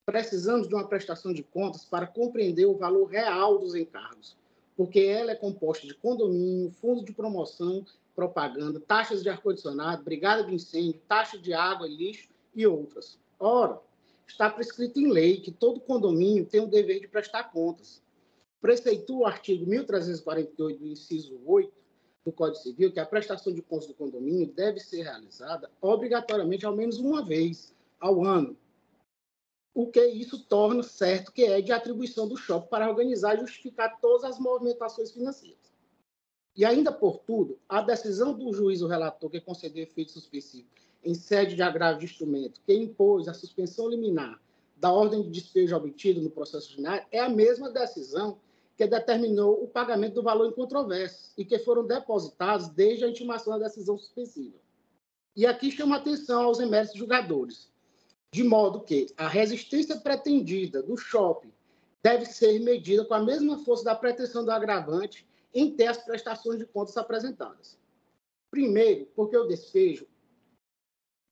precisamos de uma prestação de contas para compreender o valor real dos encargos, porque ela é composta de condomínio, fundo de promoção, propaganda, taxas de ar-condicionado, brigada de incêndio, taxa de água e lixo e outras. Ora, está prescrito em lei que todo condomínio tem o dever de prestar contas. Preceitua o artigo 1348 do inciso 8 do Código Civil que a prestação de contas do condomínio deve ser realizada obrigatoriamente ao menos uma vez ao ano, o que isso torna certo que é de atribuição do shopping para organizar e justificar todas as movimentações financeiras. E ainda por tudo, a decisão do juiz ou relator que concedeu efeito suspensivo em sede de agravo de instrumento, que impôs a suspensão liminar da ordem de despejo obtida no processo ordinário, é a mesma decisão que determinou o pagamento do valor em controvérsia e que foram depositados desde a intimação da decisão suspensiva. E aqui chama atenção aos eméritos julgadores, de modo que a resistência pretendida do shopping deve ser medida com a mesma força da pretensão do agravante em ter as prestações de contas apresentadas. Primeiro, porque o despejo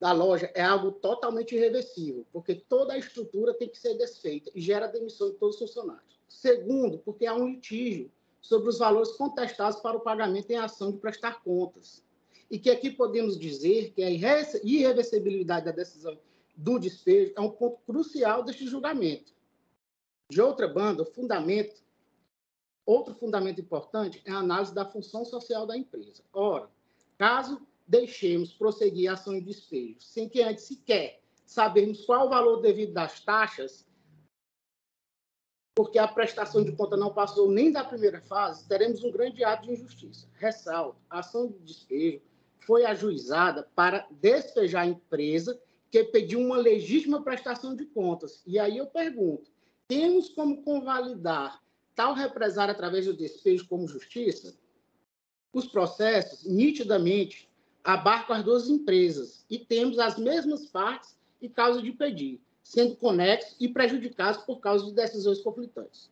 da loja é algo totalmente irreversível, porque toda a estrutura tem que ser desfeita e gera demissão de todos os funcionários. Segundo, porque há um litígio sobre os valores contestados para o pagamento em ação de prestar contas. E que aqui podemos dizer que a irreversibilidade da decisão do despejo é um ponto crucial deste julgamento. De outra banda, outro fundamento importante é a análise da função social da empresa. Ora, caso deixemos prosseguir a ação de despejo sem que antes sequer sabermos qual o valor devido das taxas, porque a prestação de conta não passou nem da primeira fase, teremos um grande ato de injustiça. Ressalto, a ação de despejo foi ajuizada para despejar a empresa que pediu uma legítima prestação de contas. E aí eu pergunto, temos como convalidar tal represário através do despejo como justiça? Os processos, nitidamente, abarcam as duas empresas e temos as mesmas partes e causa de pedir, sendo conexos e prejudicados por causa de decisões conflitantes.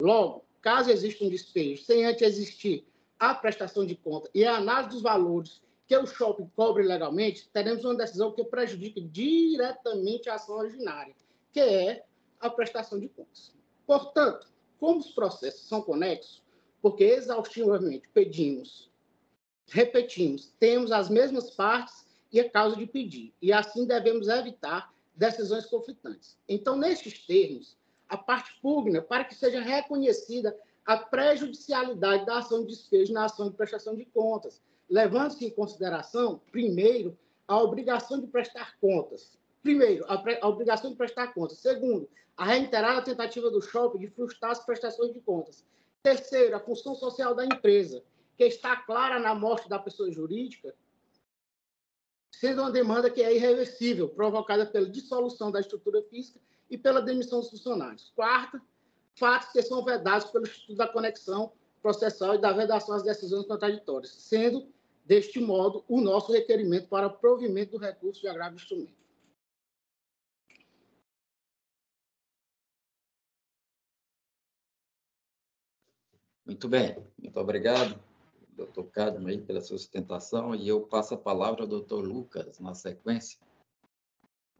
Logo, caso exista um despejo sem antes existir a prestação de conta e a análise dos valores que o shopping cobre legalmente, teremos uma decisão que prejudica diretamente a ação originária, que é a prestação de contas. Portanto, como os processos são conexos, porque exaustivamente repetimos, temos as mesmas partes e a causa de pedir, e assim devemos evitar decisões conflitantes. Então, nestes termos, a parte pugna para que seja reconhecida a prejudicialidade da ação de despejo na ação de prestação de contas, levando-se em consideração, primeiro, a obrigação de prestar contas. Primeiro, a obrigação de prestar contas. Segundo, a reiterada tentativa do shopping de frustrar as prestações de contas. Terceiro, a função social da empresa, que está clara na morte da pessoa jurídica, sendo uma demanda que é irreversível, provocada pela dissolução da estrutura física e pela demissão dos funcionários. Quarta, fatos que são vedados pelo Instituto da Conexão Processal e da vedação às decisões contraditórias, sendo, deste modo, o nosso requerimento para provimento do recurso de agravo de instrumento. Muito bem, muito obrigado, doutor Cadmo, aí, pela sua sustentação, e eu passo a palavra ao doutor Lucas, na sequência,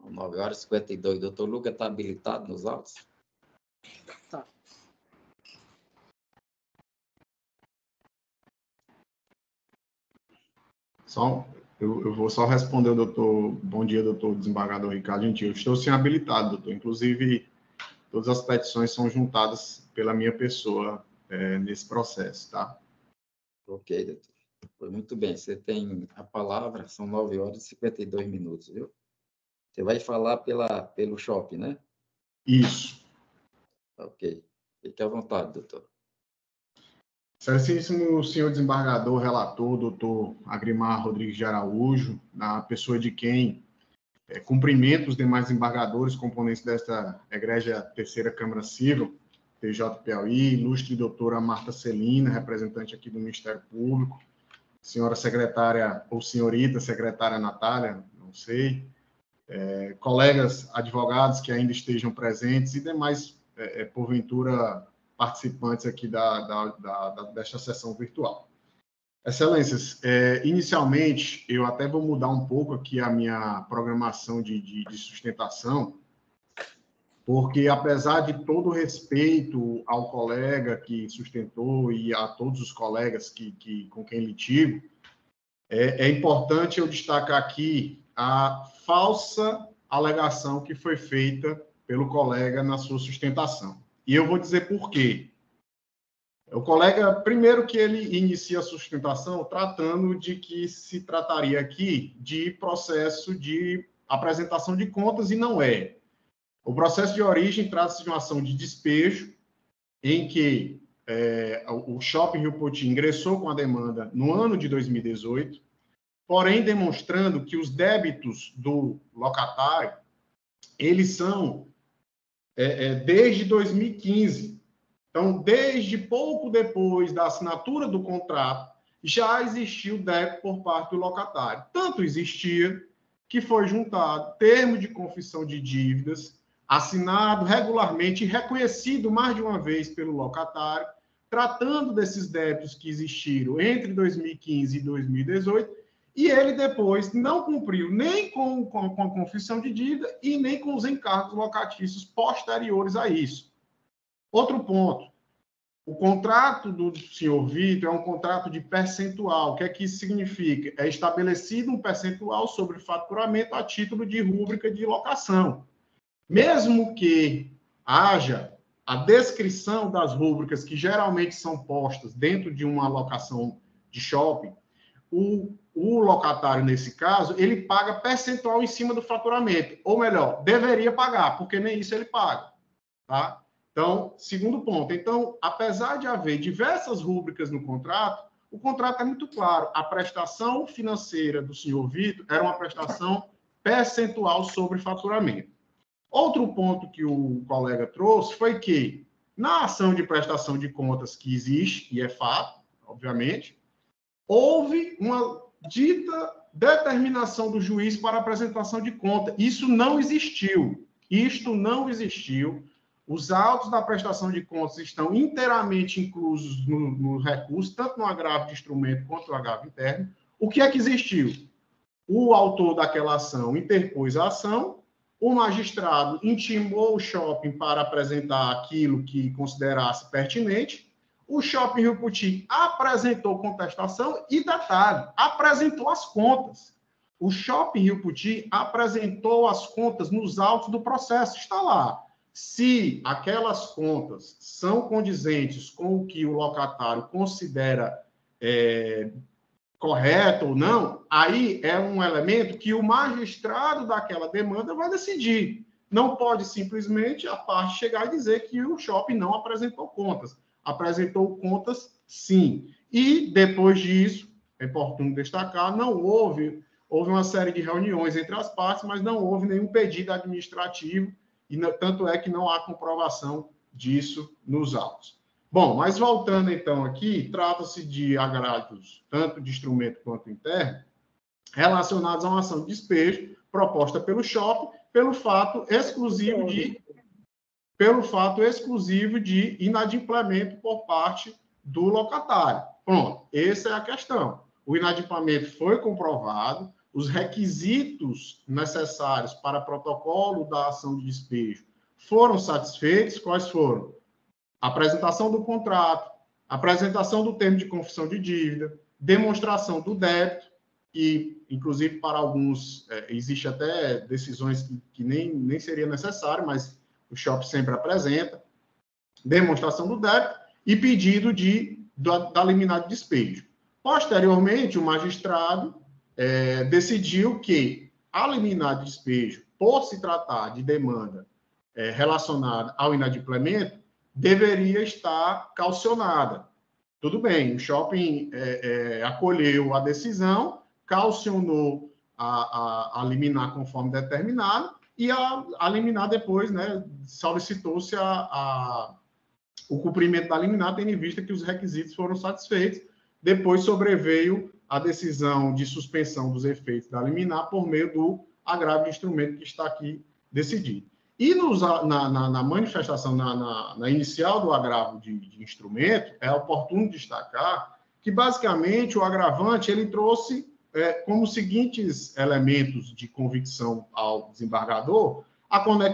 às 9h52. Doutor Lucas está habilitado nos autos? Tá. Eu vou só responder o doutor. Bom dia, doutor desembargador Ricardo Gentil. Eu estou sim habilitado, doutor. Inclusive, todas as petições são juntadas pela minha pessoa nesse processo, tá? Ok, doutor. Foi muito bem. Você tem a palavra, são 9 horas e 52 minutos, viu? Você vai falar pelo shopping, né? Isso. Ok. Fique à vontade, doutor. Excelentíssimo senhor desembargador, relator, doutor Agrimar Rodrigues de Araújo, na pessoa de quem cumprimento os demais desembargadores, componentes desta egrégia terceira Câmara Civil, TJ Piauí, ilustre doutora Marta Celina, representante aqui do Ministério Público, senhora secretária, ou senhorita secretária Natália, não sei, colegas advogados que ainda estejam presentes e demais, porventura, participantes aqui desta sessão virtual. Excelências, inicialmente, eu até vou mudar um pouco aqui a minha programação de sustentação, porque, apesar de todo o respeito ao colega que sustentou e a todos os colegas com quem litigo, é importante eu destacar aqui a falsa alegação que foi feita pelo colega na sua sustentação. E eu vou dizer por quê. O colega, primeiro que ele inicia a sustentação tratando de que se trataria aqui de processo de apresentação de contas, e não é. O processo de origem trata-se de uma ação de despejo em que o Shopping Rio Poti ingressou com a demanda no ano de 2018, porém demonstrando que os débitos do locatário, eles são desde 2015. Então, desde pouco depois da assinatura do contrato, já existiu débito por parte do locatário. Tanto existia que foi juntado termo de confissão de dívidas, assinado regularmente e reconhecido mais de uma vez pelo locatário, tratando desses débitos que existiram entre 2015 e 2018, e ele depois não cumpriu nem com a confissão de dívida e nem com os encargos locatícios posteriores a isso. Outro ponto, o contrato do senhor Vitor é um contrato de percentual. O que é que isso significa? É estabelecido um percentual sobre faturamento a título de rúbrica de locação. Mesmo que haja a descrição das rúbricas que geralmente são postas dentro de uma locação de shopping, o locatário, nesse caso, ele paga percentual em cima do faturamento. Ou melhor, deveria pagar, porque nem isso ele paga, tá? Então, segundo ponto. Então, apesar de haver diversas rúbricas no contrato, o contrato é muito claro. A prestação financeira do senhor Vitor era uma prestação percentual sobre faturamento. Outro ponto que o colega trouxe foi que, na ação de prestação de contas que existe, e é fato, obviamente, houve uma dita determinação do juiz para apresentação de conta. Isso não existiu. Isto não existiu. Os autos da prestação de contas estão inteiramente inclusos no recurso, tanto no agravo de instrumento quanto no agravo interno. O que é que existiu? O autor daquela ação interpôs a ação, o magistrado intimou o shopping para apresentar aquilo que considerasse pertinente, o Shopping Rio Poti apresentou contestação e, detalhe, apresentou as contas. O Shopping Rio Poti apresentou as contas nos autos do processo, está lá. Se aquelas contas são condizentes com o que o locatário considera correto ou não, aí é um elemento que o magistrado daquela demanda vai decidir. Não pode simplesmente a parte chegar e dizer que o shopping não apresentou contas. Apresentou contas, sim. E, depois disso, é importante destacar, não houve uma série de reuniões entre as partes, mas não houve nenhum pedido administrativo, e tanto é que não há comprovação disso nos autos. Bom, mas voltando então aqui, trata-se de agravos, tanto de instrumento quanto interno, relacionados a uma ação de despejo proposta pelo shopping, pelo fato exclusivo de inadimplemento por parte do locatário. Pronto, essa é a questão. O inadimplemento foi comprovado, os requisitos necessários para protocolo da ação de despejo foram satisfeitos. Quais foram? Apresentação do contrato, apresentação do termo de confissão de dívida, demonstração do débito, e, inclusive, para alguns, existe até decisões que nem seria necessário, mas o shopping sempre apresenta, demonstração do débito e pedido da liminar de despejo. Posteriormente, o magistrado decidiu que a liminar de despejo, por se tratar de demanda relacionada ao inadimplemento, deveria estar caucionada. Tudo bem, o shopping acolheu a decisão, caucionou a liminar conforme determinado, e a liminar depois, né, solicitou-se o cumprimento da liminar, tendo em vista que os requisitos foram satisfeitos. Depois sobreveio a decisão de suspensão dos efeitos da liminar por meio do agravo de instrumento que está aqui decidido. E na manifestação, na inicial do agravo de instrumento, é oportuno destacar que, basicamente, o agravante ele trouxe como seguintes elementos de convicção ao desembargador,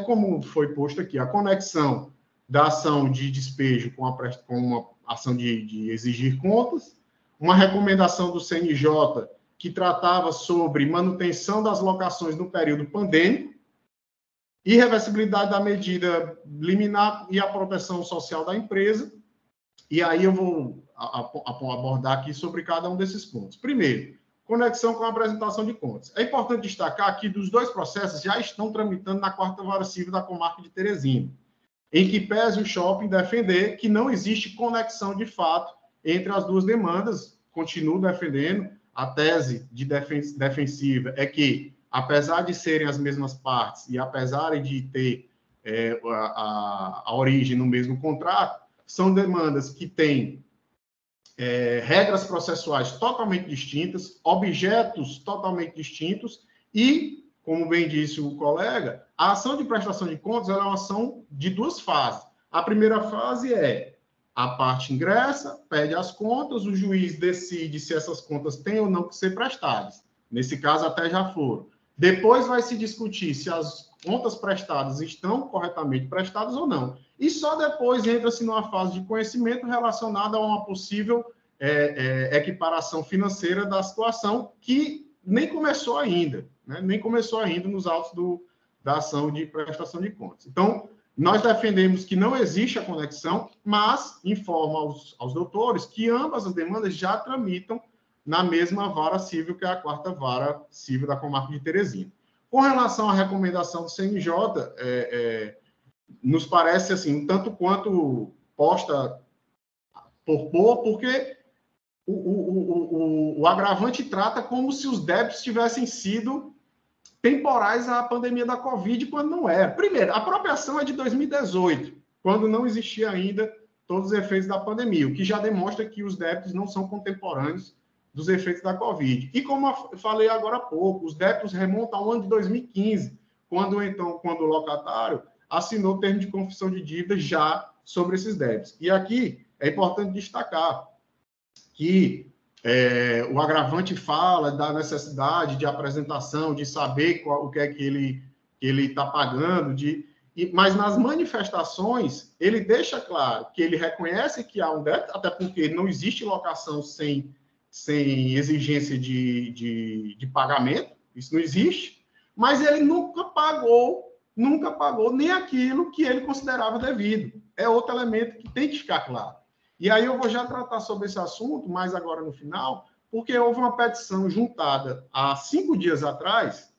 como foi posto aqui, a conexão da ação de despejo com uma ação de exigir contas, uma recomendação do CNJ que tratava sobre manutenção das locações no período pandêmico, irreversibilidade da medida liminar e a proteção social da empresa. E aí eu vou abordar aqui sobre cada um desses pontos. Primeiro, conexão com a apresentação de contas. É importante destacar que dos dois processos já estão tramitando na 4ª Vara Civil da Comarca de Teresina, em que pese o shopping defender que não existe conexão de fato entre as duas demandas. Continuo defendendo, a tese de defensiva é que, apesar de serem as mesmas partes e apesar de ter a origem no mesmo contrato, são demandas que têm regras processuais totalmente distintas, objetos totalmente distintos e, como bem disse o colega, a ação de prestação de contas ela é uma ação de duas fases. A primeira fase é a parte ingressa, pede as contas, o juiz decide se essas contas têm ou não que ser prestadas. Nesse caso, até já foram. Depois vai se discutir se as contas prestadas estão corretamente prestadas ou não. E só depois entra-se numa fase de conhecimento relacionada a uma possível equiparação financeira da situação, que nem começou ainda, né? Nem começou ainda nos autos da ação de prestação de contas. Então, nós defendemos que não existe a conexão, mas informa aos doutores que ambas as demandas já tramitam na mesma vara civil, que é a 4ª Vara Civil da Comarca de Teresina. Com relação à recomendação do CNJ, nos parece assim, um tanto quanto posta porque o agravante trata como se os débitos tivessem sido temporais à pandemia da Covid, quando não era. Primeiro, a própria ação é de 2018, quando não existia ainda todos os efeitos da pandemia, o que já demonstra que os débitos não são contemporâneos dos efeitos da Covid. E como eu falei agora há pouco, os débitos remontam ao ano de 2015, quando o locatário assinou o termo de confissão de dívida já sobre esses débitos. E aqui é importante destacar que o agravante fala da necessidade de apresentação, de saber o que é que ele está pagando, mas nas manifestações ele deixa claro que ele reconhece que há um débito, até porque não existe locação sem exigência de pagamento, isso não existe, mas ele nunca pagou nem aquilo que ele considerava devido. É outro elemento que tem que ficar claro. E aí eu vou já tratar sobre esse assunto, mais agora no final, porque houve uma petição juntada há 5 dias atrás,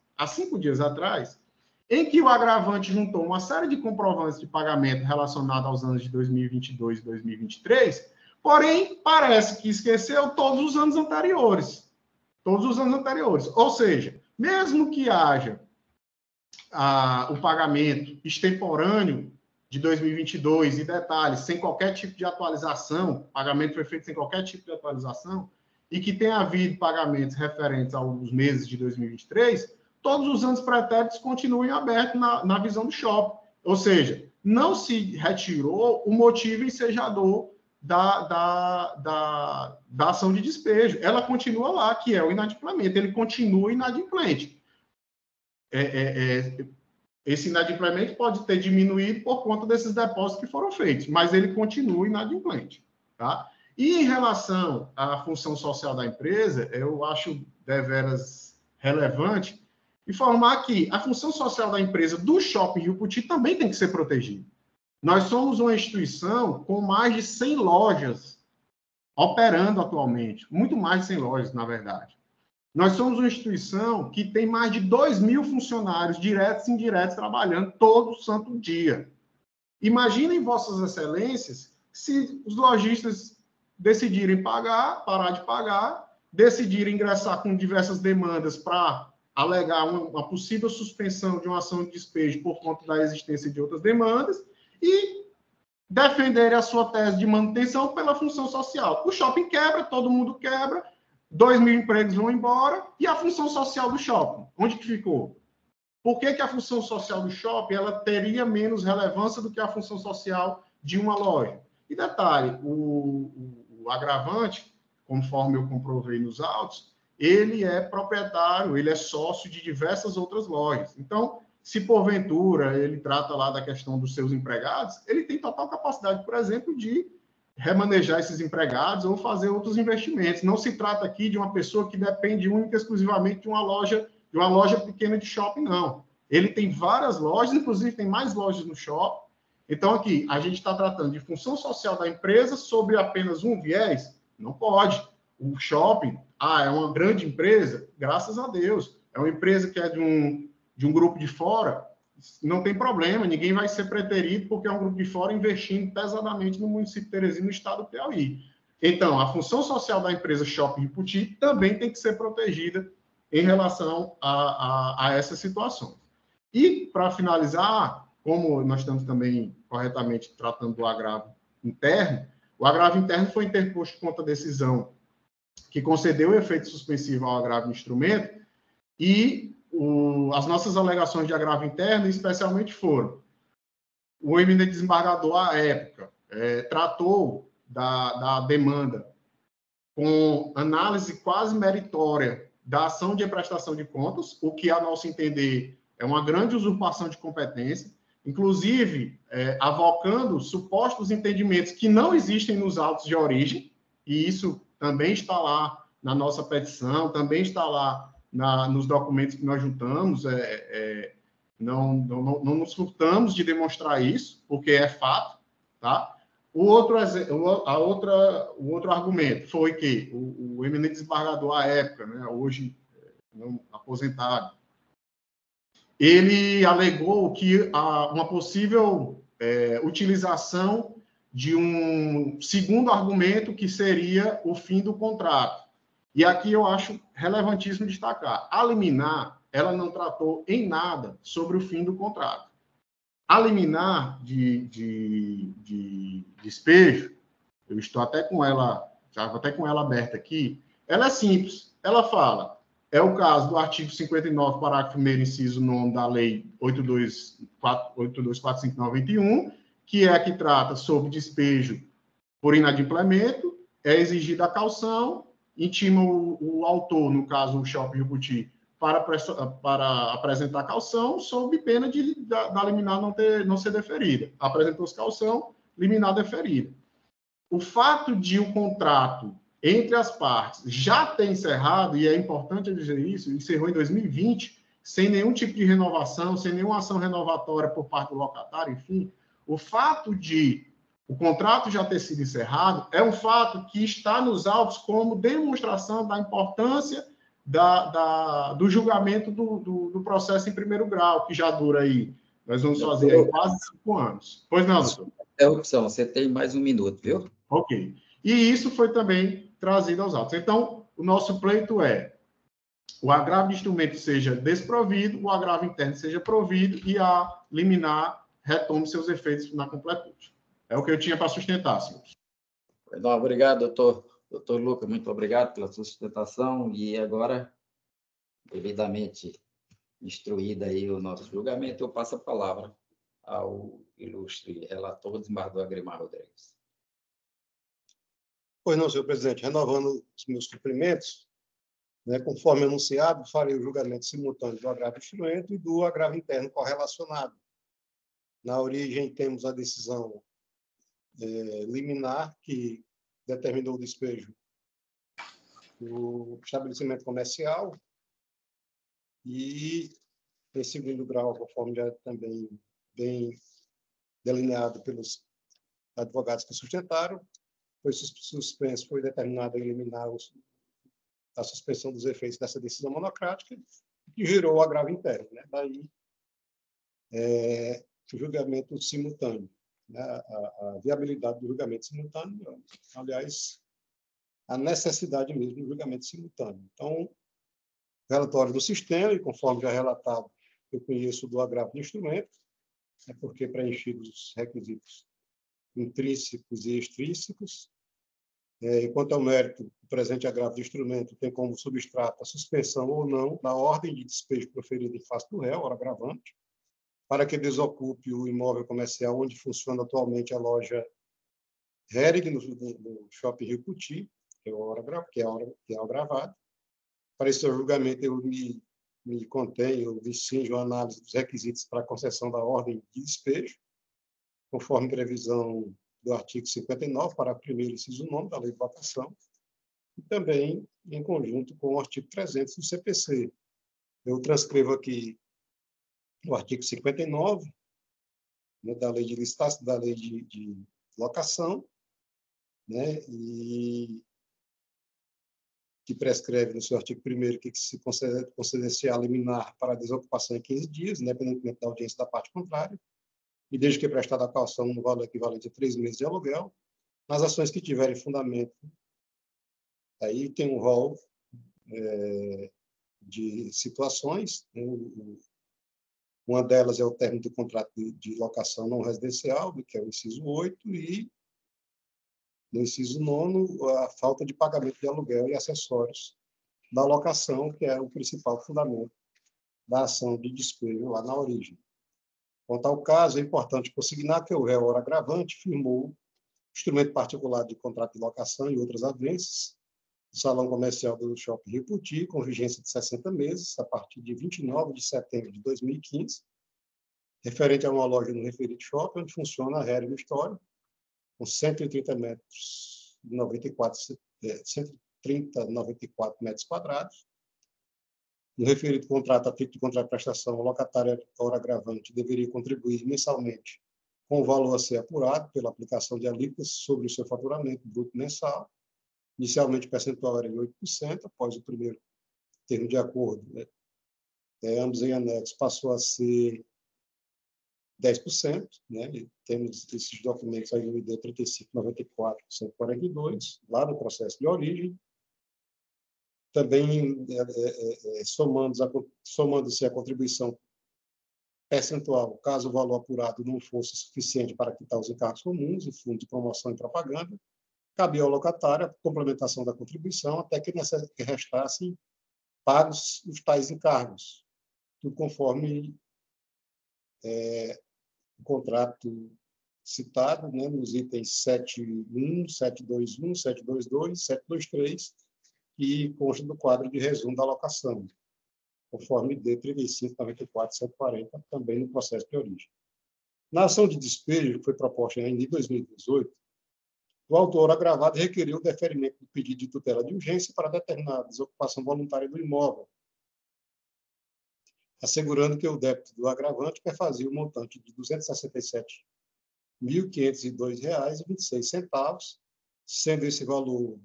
em que o agravante juntou uma série de comprovantes de pagamento relacionados aos anos de 2022 e 2023, porém, parece que esqueceu todos os anos anteriores. Ou seja, mesmo que haja o pagamento extemporâneo de 2022, e detalhes, sem qualquer tipo de atualização, o pagamento foi feito sem qualquer tipo de atualização, e que tenha havido pagamentos referentes aos meses de 2023, todos os anos pretéritos continuem abertos na visão do shopping. Ou seja, não se retirou o motivo ensejador da ação de despejo. Ela continua lá, que é o inadimplemento. Ele continua inadimplente. Esse inadimplemento pode ter diminuído por conta desses depósitos que foram feitos, mas ele continua inadimplente. Tá? E em relação à função social da empresa, eu acho deveras relevante informar que a função social da empresa do Shopping Rio Puti também tem que ser protegida. Nós somos uma instituição com mais de 100 lojas operando atualmente, muito mais de 100 lojas, na verdade. Nós somos uma instituição que tem mais de 2.000 funcionários, diretos e indiretos, trabalhando todo santo dia. Imaginem, Vossas Excelências, se os lojistas decidirem parar de pagar, decidirem ingressar com diversas demandas para alegar uma possível suspensão de uma ação de despejo por conta da existência de outras demandas e defenderem a sua tese de manutenção pela função social. O shopping quebra, todo mundo quebra, 2.000 empregos vão embora, e a função social do shopping? Onde que ficou? Por que a função social do shopping ela teria menos relevância do que a função social de uma loja? E detalhe, o agravante, conforme eu comprovei nos autos, ele é proprietário, ele é sócio de diversas outras lojas. Então, se porventura ele trata lá da questão dos seus empregados, ele tem total capacidade, por exemplo, de remanejar esses empregados ou fazer outros investimentos. Não se trata aqui de uma pessoa que depende única e exclusivamente de uma loja pequena de shopping, não. Ele tem várias lojas, inclusive tem mais lojas no shopping. Então, aqui, a gente está tratando de função social da empresa sobre apenas um viés? Não pode. O shopping, é uma grande empresa? Graças a Deus. É uma empresa que é de um grupo de fora? Não tem problema, ninguém vai ser preterido porque é um grupo de fora investindo pesadamente no município de Teresina, no estado do Piauí. Então, a função social da empresa Shopping Iputi também tem que ser protegida em relação a essas situações. E, para finalizar, como nós estamos também corretamente tratando do agravo interno, o agravo interno foi interposto contra a decisão que concedeu o efeito suspensivo ao agravo instrumento e as nossas alegações de agravo interno, especialmente, foram: o eminente desembargador, à época, tratou da demanda com análise quase meritória da ação de prestação de contas, o que, a nosso entender, é uma grande usurpação de competência, inclusive avocando supostos entendimentos que não existem nos autos de origem, e isso também está lá na nossa petição, também está lá nos documentos que nós juntamos. Não nos furtamos de demonstrar isso, porque é fato, tá? O outro argumento foi que o eminente desembargador, à época, né, hoje não aposentado, ele alegou que uma possível utilização de um segundo argumento, que seria o fim do contrato. E aqui eu acho relevantíssimo destacar: a liminar, ela não tratou em nada sobre o fim do contrato. A liminar de despejo, eu estou até com ela, estava até com ela aberta aqui, ela é simples. Ela fala: é o caso do artigo 59, parágrafo 1º, inciso 9 da Lei 8245/91, que é a que trata sobre despejo por inadimplemento, é exigida a caução, intima o autor, no caso o Shopping Iputi, para apresentar a caução, sob pena da liminar não ser deferida. Apresentou-se caução, liminar deferida. O fato de o contrato entre as partes já ter encerrado, e é importante dizer isso, encerrou em 2020, sem nenhum tipo de renovação, sem nenhuma ação renovatória por parte do locatário, enfim, o fato de o contrato já ter sido encerrado é um fato que está nos autos como demonstração da importância do julgamento do processo em primeiro grau, que já dura aí, nós vamos fazer aí quase 5 anos. Pois não, doutor? É opção, você tem mais 1 minuto, viu? Ok. E isso foi também trazido aos autos. Então, o nosso pleito é: o agravo de instrumento seja desprovido, o agravo interno seja provido e a liminar retome seus efeitos na completude. É o que eu tinha para sustentar, senhores. Não, obrigado, doutor Lucas, muito obrigado pela sua sustentação. E agora, devidamente instruído aí o nosso julgamento, eu passo a palavra ao ilustre relator, desembargador Agrimar Rodrigues. Pois não, senhor presidente, renovando os meus cumprimentos, né, conforme anunciado, farei o julgamento simultâneo do agravo de instrumento e do agravo interno correlacionado. Na origem, temos a decisão liminar, que determinou o despejo do estabelecimento comercial, e, em segundo grau, conforme já também bem delineado pelos advogados que sustentaram, foi suspenso, foi determinado a eliminar a suspensão dos efeitos dessa decisão monocrática, que gerou o agravo interno, né? Daí o julgamento simultâneo, né? A viabilidade do julgamento simultâneo, aliás, a necessidade mesmo do julgamento simultâneo. Então, relatório do sistema, e conforme já relatado, eu conheço do agravo do instrumento, porque preenchidos os requisitos intrínsecos e extrínsecos. Quanto ao mérito, o presente agravo do instrumento tem como substrato a suspensão ou não da ordem de despejo proferida em face do réu, hora agravante, para que desocupe o imóvel comercial onde funciona atualmente a loja Hering, no Shopping Rio Cuti, que é o agravado. Para esse julgamento, eu me contenho, eu me cinjo a análise dos requisitos para a concessão da ordem de despejo, conforme previsão do artigo 59, parágrafo 1º, inciso 9 da Lei de Locação, e também em conjunto com o artigo 300 do CPC. Eu transcrevo aqui o artigo 59, né, da Lei de Licitação, da Lei de Locação, né, e que prescreve no seu artigo 1º que se conceder-se a liminar para a desocupação em 15 dias, independentemente da audiência da parte contrária, e desde que prestada a caução no valor equivalente a 3 meses de aluguel, nas ações que tiverem fundamento. Aí tem um rol de situações. Uma delas é o término do contrato de locação não residencial, que é o inciso 8, e no inciso 9, a falta de pagamento de aluguel e acessórios da locação, que é o principal fundamento da ação de despejo lá na origem. Quanto ao caso, é importante consignar que o réu hora agravante firmou instrumento particular de contrato de locação e outras avanças do Salão Comercial do Shopping Rio Cuti, com vigência de 60 meses, a partir de 29 de setembro de 2015, referente a uma loja no referido shopping, onde funciona a Hering Store, com 130 metros, 194 metros quadrados. No referido contrato, a título de contrato de prestação, o locatário hora agravante deveria contribuir mensalmente com o valor a ser apurado pela aplicação de alíquotas sobre o seu faturamento bruto mensal. Inicialmente, o percentual era de 8%, após o primeiro termo de acordo, né? Ambos em anexo, passou a ser 10%, né? E temos esses documentos aí no ID 3594-142, lá no processo de origem. Também, somando-se a contribuição percentual, caso o valor apurado não fosse suficiente para quitar os encargos comuns, o fundo de promoção e propaganda, cabia ao locatário a complementação da contribuição até que restassem pagos os tais encargos, tudo conforme o contrato citado, né, nos itens 7.1, 7.2.1, 7.2.2, 7.2.3, que consta do quadro de resumo da alocação, conforme D 3594-140, também no processo de origem. Na ação de despejo, que foi proposta ainda em 2018, o autor agravado requeriu o deferimento do pedido de tutela de urgência para determinar a desocupação voluntária do imóvel, assegurando que o débito do agravante perfazia o montante de R$ 267.502,26, sendo esse valor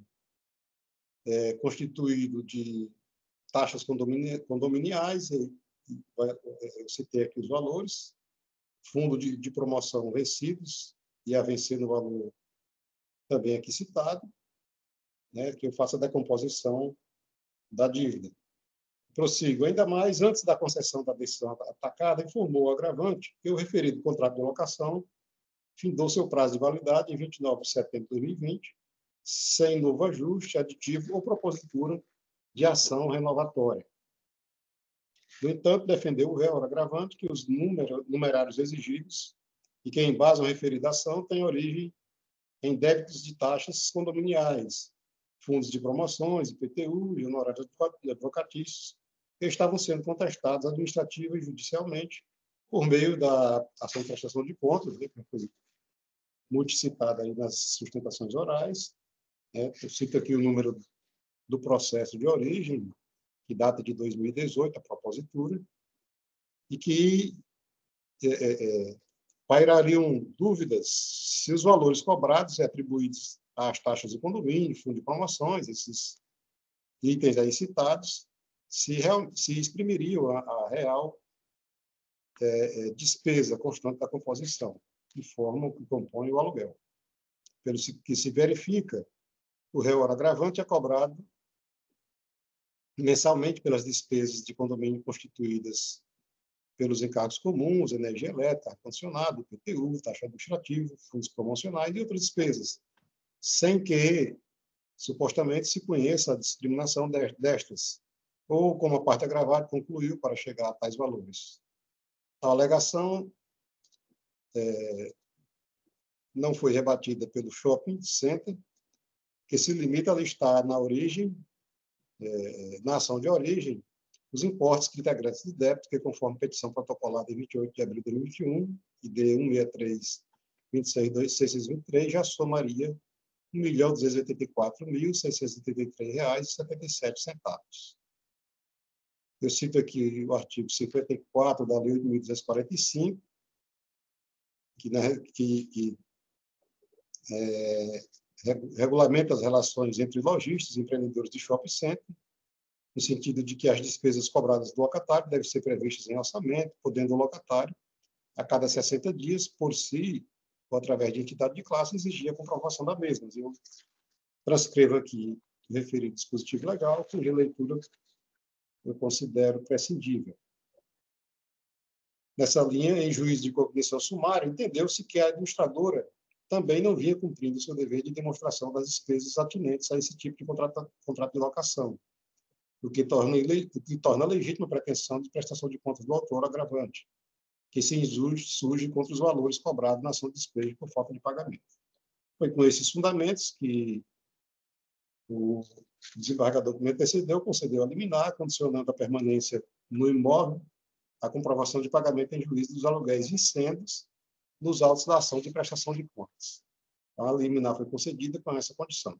constituído de taxas condominiais, eu citei aqui os valores, fundo de promoção vencidos, e a vencer no valor também aqui citado, né, que eu faço a decomposição da dívida. Prossigo. Ainda mais, antes da concessão da decisão atacada, informou o agravante que o referido contrato de locação findou seu prazo de validade em 29 de setembro de 2020, sem novo ajuste, aditivo ou propositura de ação renovatória. No entanto, defendeu o réu agravante que os numerários exigidos e que embasam a referida ação têm origem em débitos de taxas condominiais, fundos de promoções, IPTU e honorários advocatícios, que estavam sendo contestados administrativa e judicialmente por meio da ação de prestação de contas, né, que foi multicitada aí nas sustentações orais. Eu cito aqui o número do processo de origem, que data de 2018, a propositura, e que pairariam dúvidas se os valores cobrados e atribuídos às taxas de condomínio, fundo de promoções, esses itens aí citados, se exprimiriam a real despesa constante da composição, de forma que compõe o aluguel. Pelo que se verifica, o réu hora agravante é cobrado mensalmente pelas despesas de condomínio constituídas pelos encargos comuns, energia elétrica, ar-condicionado, IPTU, taxa administrativa, fundos promocionais e outras despesas, sem que, supostamente, se conheça a discriminação destas, ou como a parte agravada concluiu para chegar a tais valores. A alegação não foi rebatida pelo shopping center, que se limita a listar na origem, na ação de origem, os importes que integrantes do débito, que conforme petição protocolada em 28 de abril de 2021, ID 163.26.623, já somaria R$ 1.284.683,77. Eu cito aqui o artigo 54 da Lei 8.245, que regulamenta as relações entre lojistas e empreendedores de shopping center, no sentido de que as despesas cobradas do locatário devem ser previstas em orçamento, podendo o locatário, a cada 60 dias, por si ou através de entidade de classe, exigir a comprovação da mesma. Eu transcrevo aqui o referido dispositivo legal, cuja leitura eu considero prescindível. Nessa linha, em juízo de cognição sumária, entendeu-se que a administradora também não vinha cumprindo seu dever de demonstração das despesas atinentes a esse tipo de contrato de locação, o que torna legítima a pretensão de prestação de contas do autor agravante, que se surge contra os valores cobrados na ação de despejo por falta de pagamento. Foi com esses fundamentos que o desembargador que me antecedeu concedeu a liminar, condicionando a permanência no imóvel a comprovação de pagamento em juízo dos aluguéis incêndios nos autos da ação de prestação de contas. A liminar foi concedida com essa condição.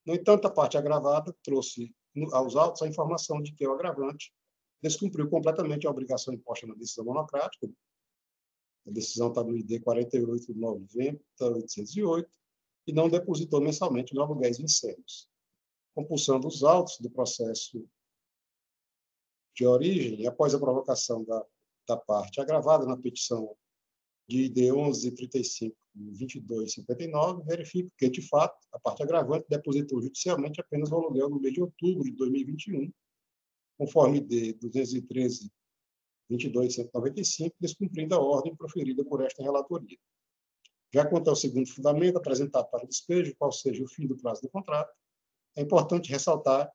No entanto, a parte agravada trouxe aos autos a informação de que o agravante descumpriu completamente a obrigação imposta na decisão monocrática. A decisão está no ID 48.90.808 e não depositou mensalmente os aluguéis incêndios, compulsando os autos do processo de origem, e após a provocação da parte agravada na petição de ID 11.35.22.59, verifico que, de fato, a parte agravante depositou judicialmente apenas o aluguel no mês de outubro de 2021, conforme ID 213.22.195, descumprindo a ordem proferida por esta relatoria. Já quanto ao segundo fundamento apresentado para o despejo, qual seja o fim do prazo do contrato, é importante ressaltar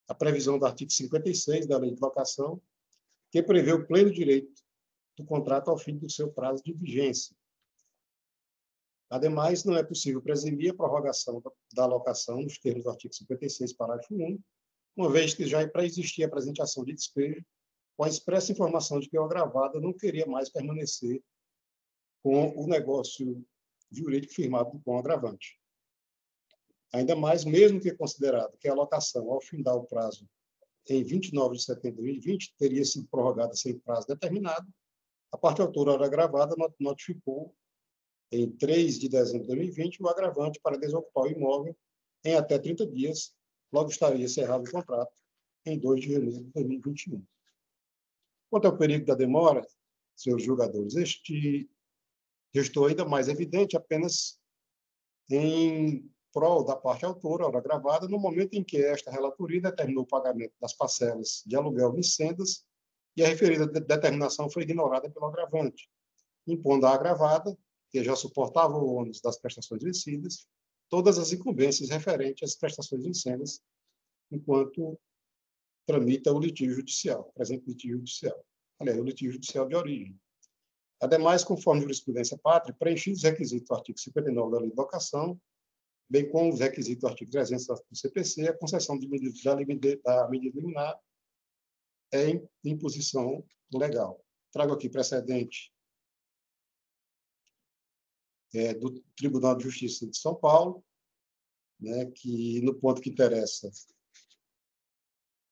a previsão do artigo 56 da Lei de Locação, que prevê o pleno direito do contrato ao fim do seu prazo de vigência. Ademais, não é possível presumir a prorrogação da locação nos termos do artigo 56, parágrafo 1, uma vez que já pré-existia a apresentação de despejo, com a expressa informação de que o agravado não queria mais permanecer com o negócio jurídico firmado com o agravante. Ainda mais, mesmo que considerado que a locação, ao findar o prazo em 29 de setembro de 2020, teria sido prorrogada sem prazo determinado, a parte autora agravada notificou, em 3 de dezembro de 2020, o agravante para desocupar o imóvel em até 30 dias, logo estaria encerrado o contrato em 2 de janeiro de 2021. Quanto ao perigo da demora, senhores julgadores, este restou ainda mais evidente apenas em prol da parte autora, hora gravada, no momento em que esta relatoria determinou o pagamento das parcelas de aluguel vincendas e a referida determinação foi ignorada pelo agravante, impondo à agravada, que já suportava o ônus das prestações vencidas, todas as incumbências referentes às prestações vincendas, enquanto tramita o litígio judicial, presente litígio judicial. Aliás, o litígio judicial de origem. Ademais, conforme a jurisprudência pátria, preenchidos os requisitos do artigo 59 da Lei de Locação, bem como os requisitos do artigo 300 do CPC, a concessão da medida liminar é em imposição legal. Trago aqui precedente do Tribunal de Justiça de São Paulo, né, que, no ponto que interessa,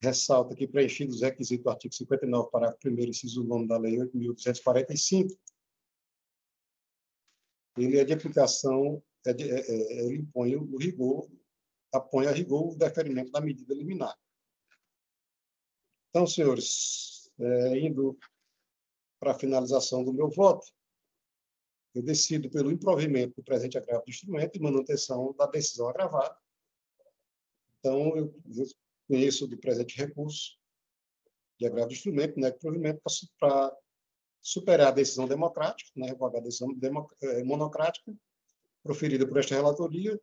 ressalta que, preenchidos os requisitos do artigo 59, parágrafo 1º, inciso 9 da Lei 8.245, ele é de aplicação ele impõe o rigor, apõe a rigor o deferimento da medida liminar. Então, senhores, indo para a finalização do meu voto, eu decido pelo improvimento do presente agravo do instrumento e manutenção da decisão agravada. Então, eu conheço do presente recurso de agravo do instrumento, né, provimento para superar a decisão democrática, né, revogar a decisão monocrática proferida por esta relatoria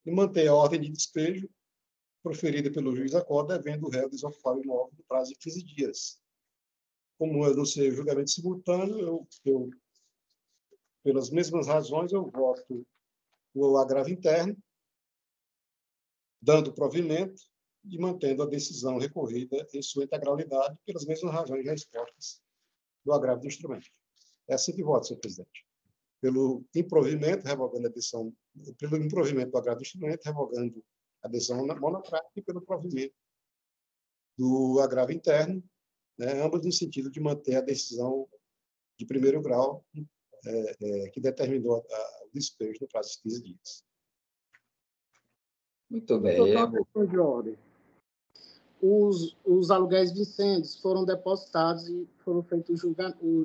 e manter a ordem de despejo proferida pelo juiz da Corte, devendo o réu desocupar o imóvel no prazo de 15 dias. Como eu não sei o julgamento simultâneo, pelas mesmas razões, eu voto o agravo interno, dando provimento e mantendo a decisão recorrida em sua integralidade pelas mesmas razões já expostas do agravo do instrumento. É assim que voto, senhor presidente. Pelo improvimento, revogando a decisão, pelo improvimento do agravo do instrumento, revogando a decisão monocrática e pelo provimento do agravo interno, né, ambos no sentido de manter a decisão de primeiro grau que determinou o despejo no prazo de 15 dias. Muito bem. Questão de ordem. Os aluguéis vincentes foram depositados e foram feitos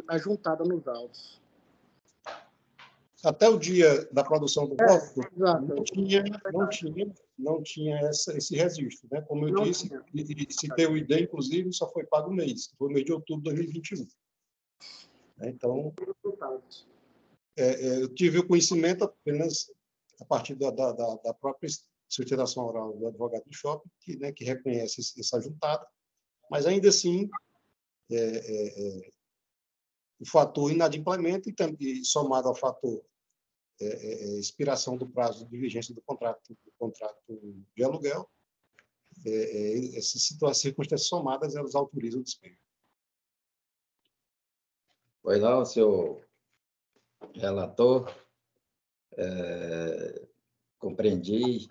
a juntada nos autos. Até o dia da produção do voto, exato. não tinha esse registro, né? Como eu disse, e citei o ID, inclusive, só foi pago um mês, que foi o mês de outubro de 2021. Então, eu tive o conhecimento apenas a partir da própria sustentação oral do advogado do shopping, que reconhece essa juntada, mas ainda assim, o fator inadimplemento e somado ao fator expiração do prazo de vigência do contrato de aluguel, essas circunstâncias somadas, elas autorizam o despejo. Pois não, senhor relator, compreendi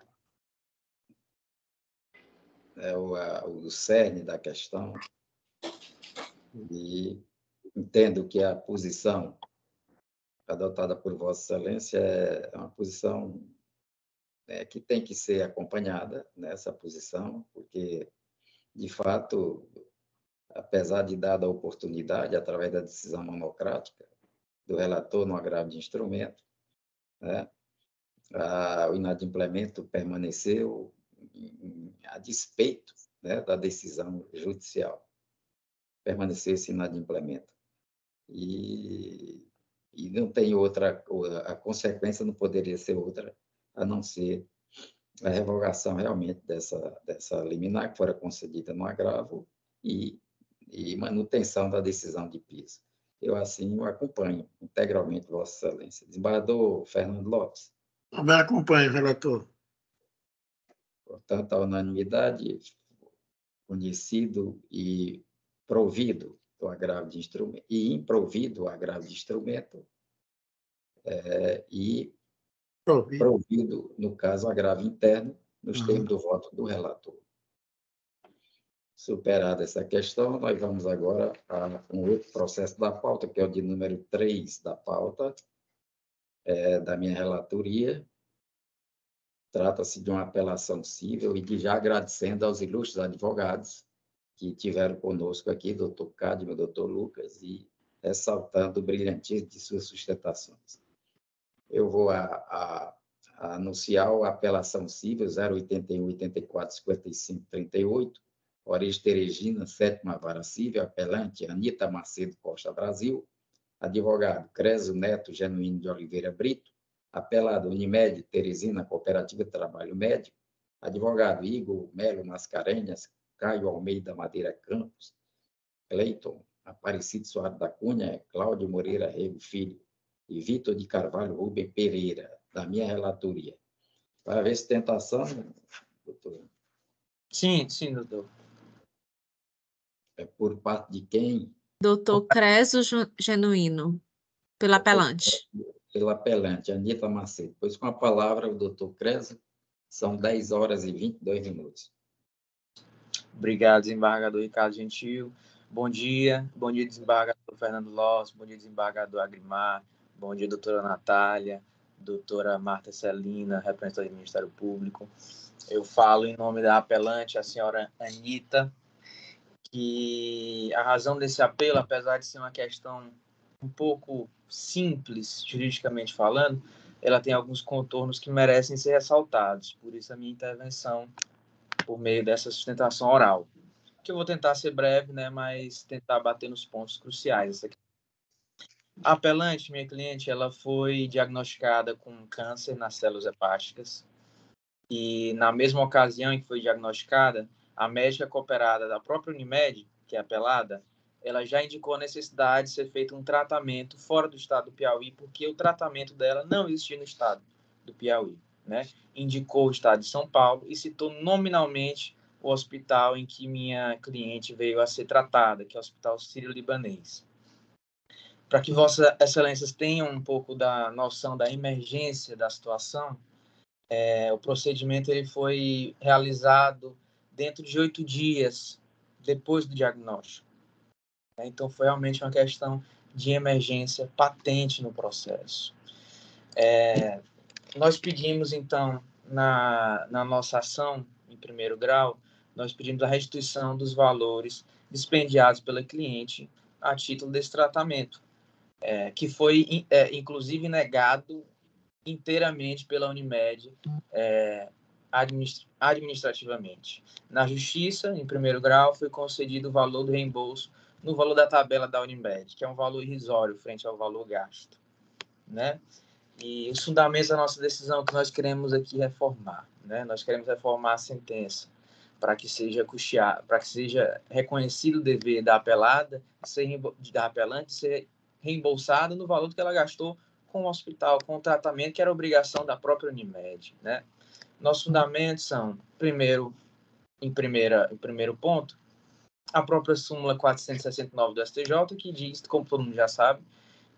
o cerne da questão e entendo que a posição adotada por Vossa Excelência é uma posição que tem que ser acompanhada nessa posição, porque, de fato, apesar de dada a oportunidade, através da decisão monocrática do relator no agravo de instrumento, né, o inadimplemento permaneceu a despeito, né, da decisão judicial. Permaneceu esse inadimplemento. E não tem outra, a consequência não poderia ser outra, a não ser a revogação realmente dessa liminar que fora concedida no agravo e manutenção da decisão de piso. Eu, assim, o acompanho integralmente, Vossa Excelência. Desembargador Fernando Lopes. Também acompanho, relator. Portanto, a unanimidade, conhecido e provido do agravo de instrumento, e improvido o agravo de instrumento, e provido, no caso, agravo interno, nos termos do voto do relator. Superada essa questão, nós vamos agora a um outro processo da pauta, que é o de número 3 da pauta, da minha relatoria. Trata-se de uma apelação civil e de já agradecendo aos ilustres advogados que tiveram conosco aqui, doutor Cádmio, doutor Lucas, e ressaltando o brilhantismo de suas sustentações. Eu vou anunciar a apelação civil 081 84 55 38, origem Teresina, 7ª Vara Civil, apelante Anita Macedo Costa Brasil, advogado Crésio Neto Genuíno de Oliveira Brito, apelado Unimed Teresina Cooperativa de Trabalho Médico, advogado Igor Melo Mascarenhas, Caio Almeida Madeira Campos, Cleiton Aparecido Soares da Cunha, Cláudio Moreira Rego Filho e Vitor de Carvalho Rubem Pereira, da minha relatoria. Para ver se tentação, doutor. Sim, doutor. É por parte de quem? Doutor Crésio Genuíno, pelo apelante. Pelo apelante, Anita Macedo. Pois com a palavra, o doutor Crésio, são 10 horas e 22 minutos. Obrigado, desembargador Ricardo Gentil. Bom dia, desembargador Fernando Lopes, bom dia, desembargador Agrimar, bom dia, doutora Natália, doutora Marta Celina, representante do Ministério Público. Eu falo em nome da apelante, a senhora Anitta, que a razão desse apelo, apesar de ser uma questão um pouco simples, juridicamente falando, ela tem alguns contornos que merecem ser ressaltados. Por isso a minha intervenção por meio dessa sustentação oral, que eu vou tentar ser breve, né, mas tentar bater nos pontos cruciais. A apelante, minha cliente, ela foi diagnosticada com câncer nas células hepáticas e, na mesma ocasião em que foi diagnosticada, a médica cooperada da própria Unimed, que é apelada, ela já indicou a necessidade de ser feito um tratamento fora do estado do Piauí, porque o tratamento dela não existia no estado do Piauí, né? Indicou o estado de São Paulo e citou nominalmente o hospital em que minha cliente veio a ser tratada, que é o Hospital Sírio-Libanês. Para que Vossas Excelências tenham um pouco da noção da emergência da situação, o procedimento ele foi realizado dentro de 8 dias depois do diagnóstico. Então, foi realmente uma questão de emergência patente no processo. Nós pedimos, então, na nossa ação, em primeiro grau, nós pedimos a restituição dos valores dispendiados pela cliente a título desse tratamento, que foi, inclusive, negado inteiramente pela Unimed administrativamente. Na Justiça, em primeiro grau, foi concedido o valor do reembolso no valor da tabela da Unimed, que é um valor irrisório frente ao valor gasto, né? E os fundamentos da nossa decisão que nós queremos aqui reformar, né? Nós queremos reformar a sentença para que seja custeado, para que seja reconhecido o dever da apelada, da apelante ser reembolsado no valor que ela gastou com o hospital, com o tratamento, que era obrigação da própria Unimed, né? Nossos fundamentos são, em primeiro ponto, a própria súmula 469 do STJ, que diz, como todo mundo já sabe,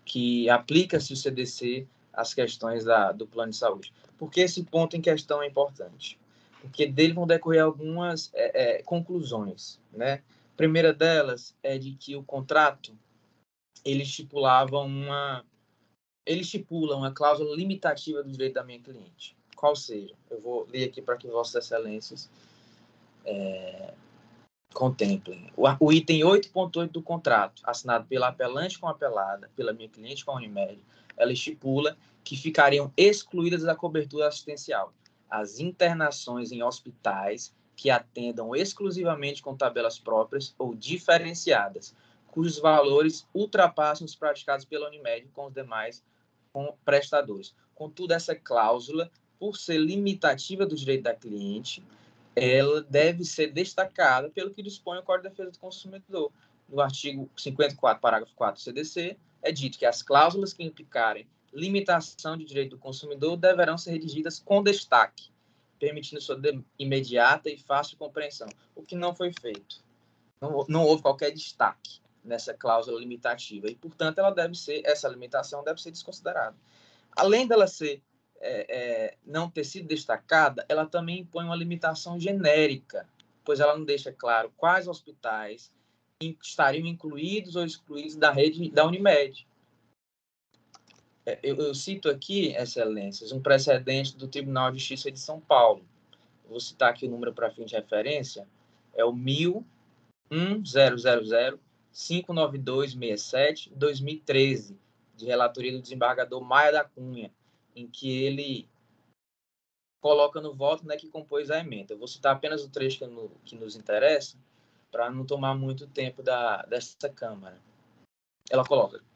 que aplica-se o CDC às questões do plano de saúde. Por que esse ponto em questão é importante? Porque dele vão decorrer algumas conclusões, né? A primeira delas é de que o contrato ele estipula uma cláusula limitativa do direito da minha cliente. Qual seja? Eu vou ler aqui para que Vossas Excelências contemplem. O item 8.8 do contrato, assinado pela apelante com a apelada, pela minha cliente com a Unimed, ela estipula que ficariam excluídas da cobertura assistencial as internações em hospitais que atendam exclusivamente com tabelas próprias ou diferenciadas, cujos valores ultrapassam os praticados pela Unimed com os demais prestadores. Contudo, essa cláusula, por ser limitativa do direito da cliente, ela deve ser destacada pelo que dispõe o Código de Defesa do Consumidor. No artigo 54, parágrafo 4 do CDC, é dito que as cláusulas que implicarem limitação de direito do consumidor deverão ser redigidas com destaque, permitindo sua imediata e fácil compreensão, o que não foi feito. Não houve qualquer destaque nessa cláusula limitativa e, portanto, essa limitação deve ser desconsiderada. Além dela não ter sido destacada, ela também impõe uma limitação genérica, pois ela não deixa claro quais hospitais estariam incluídos ou excluídos da rede da Unimed. Eu cito aqui, Excelências, um precedente do Tribunal de Justiça de São Paulo. Vou citar aqui o número para fim de referência, é o 1000-59267-2013, de relatoria do desembargador Maia da Cunha, em que ele coloca no voto, né, que compôs a emenda. Eu vou citar apenas o trecho que nos interessa, para não tomar muito tempo dessa Câmara.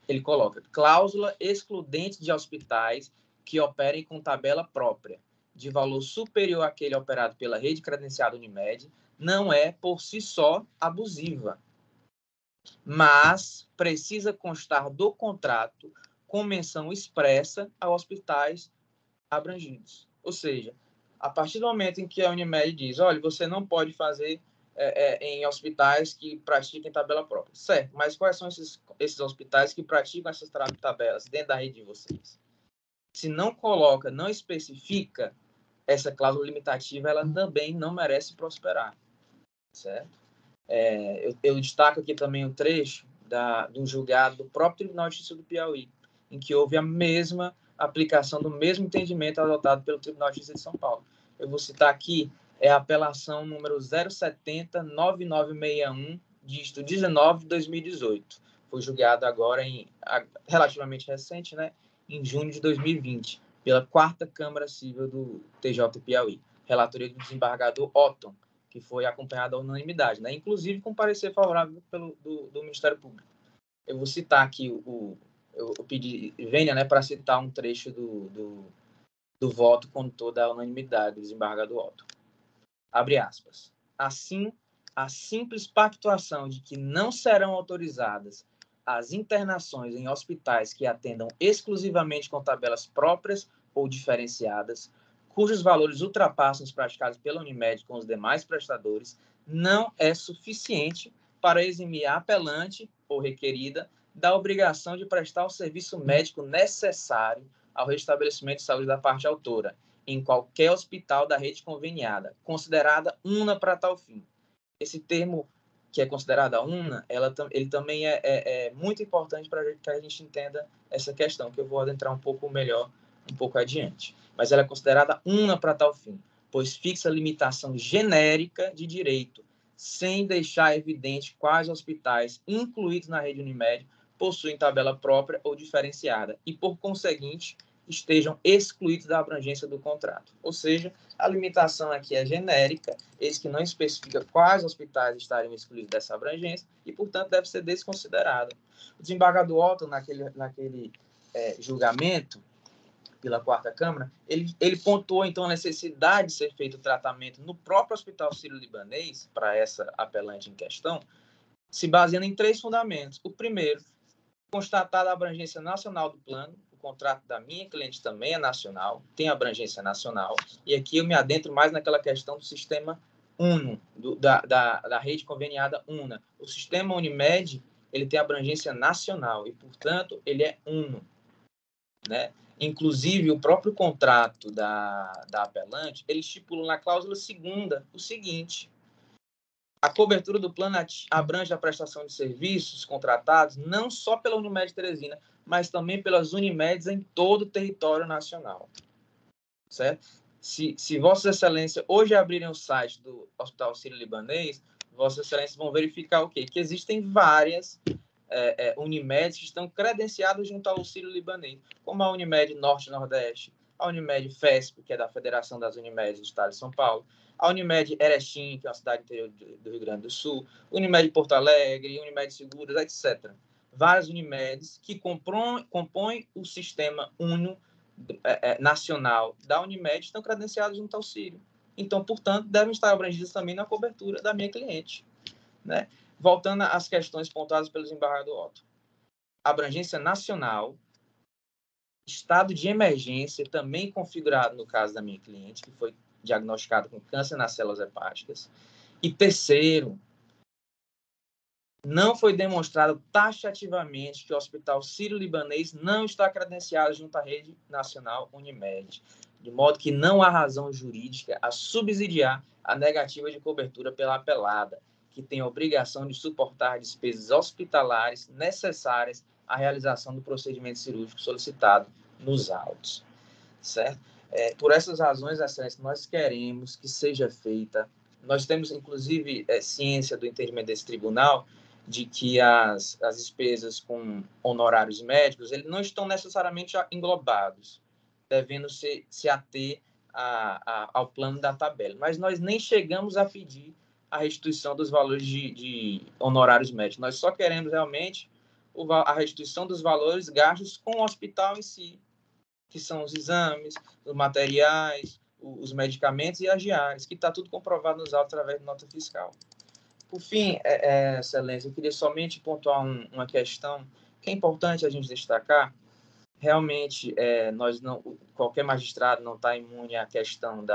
Ele coloca cláusula excludente de hospitais que operem com tabela própria, de valor superior àquele operado pela rede credenciada Unimed, não é, por si só, abusiva, mas precisa constar do contrato com menção expressa a hospitais abrangidos. Ou seja, a partir do momento em que a Unimed diz, olha, você não pode fazer em hospitais que pratiquem tabela própria. Certo, mas quais são esses hospitais que praticam essas tabelas dentro da rede de vocês? Se não coloca, não especifica essa cláusula limitativa, ela também não merece prosperar. Certo? Eu destaco aqui também um trecho de um julgado do próprio Tribunal de Justiça do Piauí, em que houve a mesma aplicação do mesmo entendimento adotado pelo Tribunal de Justiça de São Paulo. Eu vou citar aqui, é a apelação número 070-9961, dígito 19 de 2018. Foi julgado agora, relativamente recente, né, em junho de 2020, pela 4ª Câmara Civil do TJ Piauí, relatoria do desembargador Otton, que foi acompanhada à unanimidade, né, inclusive com parecer favorável do Ministério Público. Eu vou citar aqui, eu pedi Vênia, né, para citar um trecho do voto com toda a unanimidade do desembargador Otton. Abre aspas. Assim, a simples pactuação de que não serão autorizadas as internações em hospitais que atendam exclusivamente com tabelas próprias ou diferenciadas, cujos valores ultrapassam os praticados pela Unimed com os demais prestadores, não é suficiente para eximir a apelante ou requerida da obrigação de prestar o serviço médico necessário ao restabelecimento de saúde da parte autora, em qualquer hospital da rede conveniada, considerada una para tal fim. Esse termo, que é considerada una, ele também é muito importante para que a gente entenda essa questão, que eu vou adentrar um pouco melhor, um pouco adiante. Mas ela é considerada una para tal fim, pois fixa limitação genérica de direito, sem deixar evidente quais hospitais incluídos na rede Unimed possuem tabela própria ou diferenciada e, por conseguinte, estejam excluídos da abrangência do contrato. Ou seja, a limitação aqui é genérica, eis que não especifica quais hospitais estariam excluídos dessa abrangência e, portanto, deve ser desconsiderado. O desembargador Otton, naquele julgamento pela 4ª Câmara, ele pontuou, então, a necessidade de ser feito o tratamento no próprio Hospital Sírio-Libanês, para essa apelante em questão, se baseando em 3 fundamentos. O primeiro, constatada a abrangência nacional do plano, o contrato da minha cliente também é nacional, tem abrangência nacional, e aqui eu me adentro mais naquela questão do sistema UNO, da rede conveniada UNA. O sistema Unimed, ele tem abrangência nacional, e, portanto, ele é UNO, né? Inclusive, o próprio contrato da apelante, ele estipula na cláusula 2ª o seguinte: a cobertura do plano abrange a prestação de serviços contratados não só pela Unimed Teresina, mas também pelas Unimeds em todo o território nacional. Certo? Se Vossas Excelências hoje abrirem o site do Hospital Sírio-Libanês, Vossas Excelências vão verificar o quê? Que existem várias Unimeds que estão credenciadas junto ao Sírio-Libanês, como a Unimed Norte-Nordeste, a Unimed FESP, que é da Federação das Unimedes do Estado de São Paulo, a Unimed Erechim, que é uma cidade interior do Rio Grande do Sul, Unimed Porto Alegre, Unimed Seguras, etc. Várias Unimedes que compõem o sistema UNO nacional da Unimed estão credenciadas junto ao Sírio. Então, portanto, devem estar abrangidas também na cobertura da minha cliente, né? Voltando às questões pontuadas pelo desembargador Otton. Abrangência nacional, estado de emergência, também configurado no caso da minha cliente, que foi diagnosticado com câncer nas células hepáticas. E terceiro, não foi demonstrado taxativamente que o Hospital Sírio-Libanês não está credenciado junto à rede nacional Unimed, de modo que não há razão jurídica a subsidiar a negativa de cobertura pela apelada, que tem a obrigação de suportar despesas hospitalares necessárias à realização do procedimento cirúrgico solicitado nos autos. Certo? Por essas razões, Excelência, nós queremos que seja feita. Nós temos, inclusive, ciência do entendimento desse tribunal de que as despesas com honorários médicos eles não estão necessariamente englobados, devendo se ater ao plano da tabela. Mas nós nem chegamos a pedir a restituição dos valores de honorários médicos. Nós só queremos realmente a restituição dos valores gastos com o hospital em si, que são os exames, os materiais, os medicamentos e as diárias, que está tudo comprovado nos autos através de nota fiscal. Por fim, Excelência, eu queria somente pontuar uma questão que é importante a gente destacar. Realmente, qualquer magistrado não está imune à questão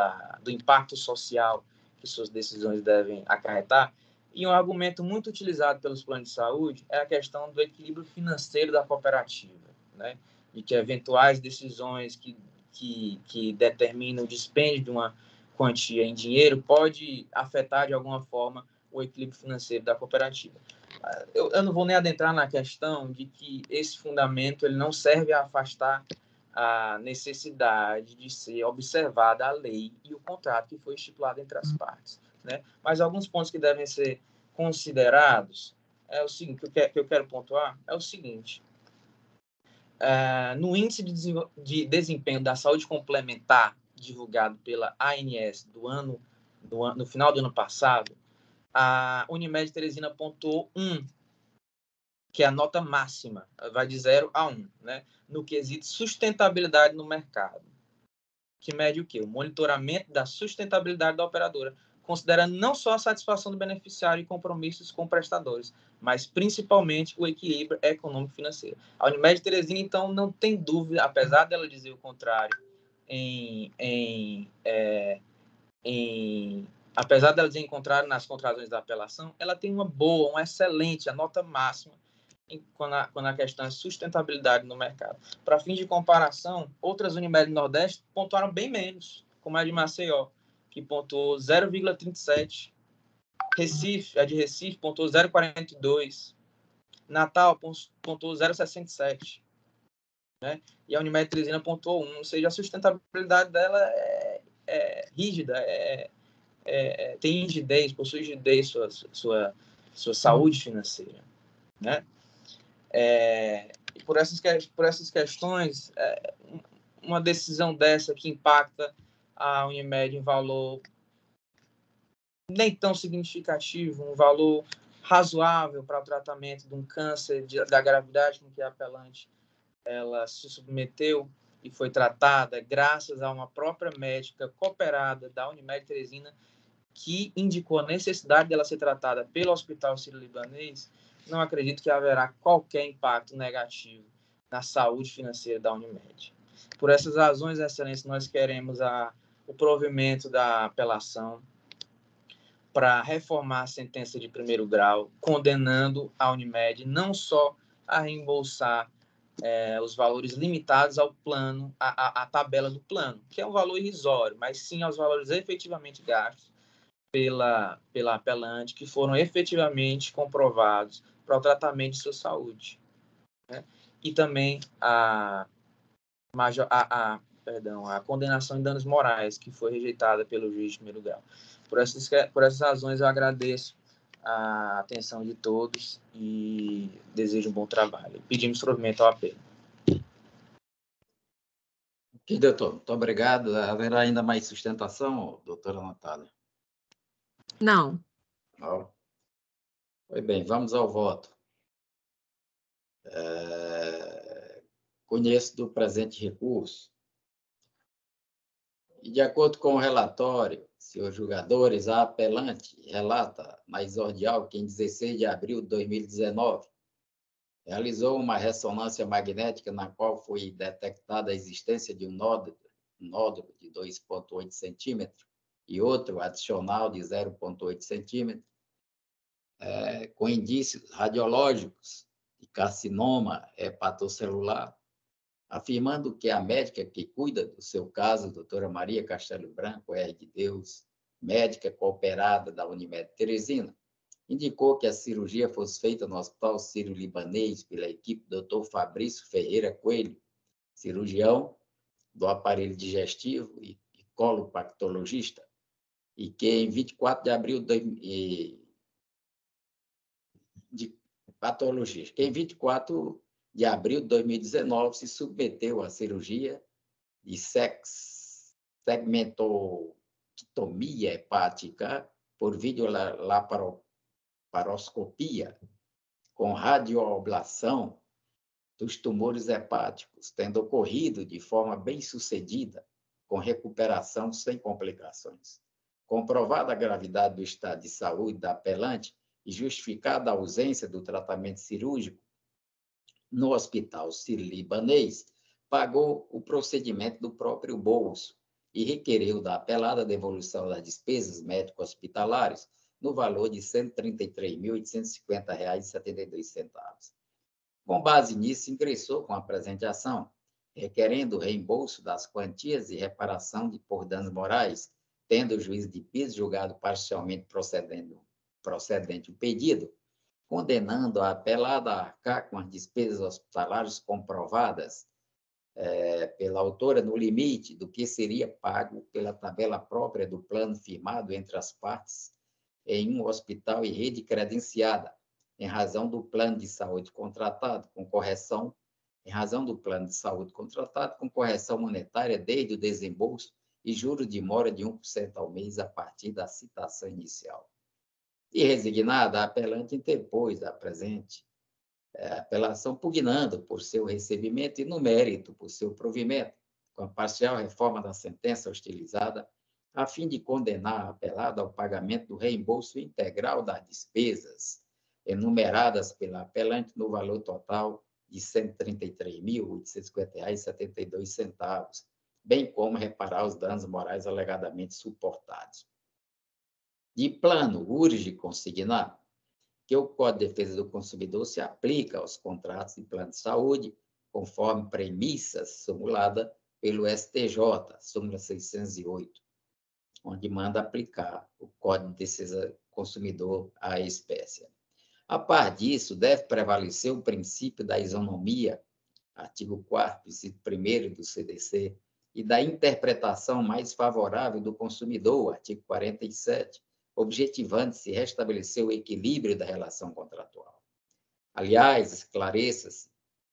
do impacto social que suas decisões devem acarretar. E um argumento muito utilizado pelos planos de saúde é a questão do equilíbrio financeiro da cooperativa, né? De que eventuais decisões que determinam o dispêndio de uma quantia em dinheiro pode afetar de alguma forma o equilíbrio financeiro da cooperativa. Eu não vou nem adentrar na questão de que esse fundamento ele não serve a afastar a necessidade de ser observada a lei e o contrato que foi estipulado entre as partes, né? Mas alguns pontos que devem ser considerados é o seguinte, que eu quero pontuar é o seguinte: no índice de desempenho da saúde complementar divulgado pela ANS no final do ano passado, a Unimed Teresina pontuou 1, que é a nota máxima, vai de 0 a 1, né? No quesito sustentabilidade no mercado, que mede o quê? O monitoramento da sustentabilidade da operadora, considerando não só a satisfação do beneficiário e compromissos com prestadores, mas principalmente o equilíbrio econômico-financeiro. A Unimed Teresina, então, não tem dúvida, apesar dela dizer o contrário, apesar dela dizer o contrário nas contradições da apelação, ela tem uma excelente, a nota máxima, quando a questão é sustentabilidade no mercado. Para fim de comparação, outras Unimed Nordeste pontuaram bem menos, como a de Maceió, que pontuou 0,37. A de Recife pontuou 0,42. Natal pontuou 0,67. Né? E a Unimed Teresina pontuou 1. Ou seja, a sustentabilidade dela é rígida, tem rigidez, possui rigidez sua saúde financeira. Né? E por essas questões, uma decisão dessa que impacta a Unimed em valor nem tão significativo, um valor razoável para o tratamento de um câncer da gravidade com que a apelante ela se submeteu e foi tratada graças a uma própria médica cooperada da Unimed Teresina que indicou a necessidade dela ser tratada pelo Hospital Sírio-Libanês, não acredito que haverá qualquer impacto negativo na saúde financeira da Unimed. Por essas razões, Excelência, nós queremos o provimento da apelação para reformar a sentença de primeiro grau, condenando a Unimed não só a reembolsar os valores limitados ao plano, à tabela do plano, que é um valor irrisório, mas sim aos valores efetivamente gastos pela apelante, que foram efetivamente comprovados para o tratamento de sua saúde. Né? E também a condenação em danos morais, que foi rejeitada pelo juiz de primeiro grau. Por essas razões, eu agradeço a atenção de todos e desejo um bom trabalho. Pedimos provimento ao apelo. Ok, doutor. Muito obrigado. Haverá ainda mais sustentação, doutora Natália? Não. Não. Pois bem, vamos ao voto. Conheço do presente recurso. E, de acordo com o relatório, senhores julgadores, a apelante relata na exordial que, em 16 de abril de 2019, realizou uma ressonância magnética na qual foi detectada a existência de um nódulo de 2,8 centímetros e outro adicional de 0,8 centímetros, com indícios radiológicos de carcinoma hepatocelular, afirmando que a médica que cuida do seu caso, doutora Maria Castelo Branco, R. de Deus, médica cooperada da Unimed Teresina, indicou que a cirurgia fosse feita no Hospital Sírio-Libanês pela equipe do Dr. Fabrício Ferreira Coelho, cirurgião do aparelho digestivo e colopactologista, e que em 24 de abril de 2019 se submeteu à cirurgia de segmentotomia hepática por videolaparoscopia com radioablação dos tumores hepáticos, tendo ocorrido de forma bem-sucedida, com recuperação sem complicações. Comprovada a gravidade do estado de saúde da apelante e justificada a ausência do tratamento cirúrgico no Hospital Sírio-Libanês, pagou o procedimento do próprio bolso e requereu da apelada a devolução das despesas médico-hospitalares no valor de R$ 133.850,72. Com base nisso, ingressou com a presente ação, requerendo o reembolso das quantias e reparação por danos morais, tendo o juiz de piso julgado parcialmente procedente o pedido, condenando a apelada a arcar com as despesas hospitalares comprovadas pela autora no limite do que seria pago pela tabela própria do plano firmado entre as partes em um hospital e rede credenciada, em razão do plano de saúde contratado com correção, monetária desde o desembolso e juros de mora de 1% ao mês a partir da citação inicial. E resignada, a apelante interpôs a presente apelação pugnando por seu recebimento e no mérito por seu provimento, com a parcial reforma da sentença hostilizada, a fim de condenar a apelada ao pagamento do reembolso integral das despesas enumeradas pela apelante no valor total de R$ 133.850,72, bem como reparar os danos morais alegadamente suportados. De plano, urge consignar que o Código de Defesa do Consumidor se aplica aos contratos de plano de saúde, conforme premissa simulada pelo STJ, súmula 608, onde manda aplicar o Código de Defesa do Consumidor à espécie. A par disso, deve prevalecer o princípio da isonomia, artigo 4º, inciso 1º do CDC, e da interpretação mais favorável do consumidor, artigo 47, objetivando-se restabelecer o equilíbrio da relação contratual. Aliás, esclareça-se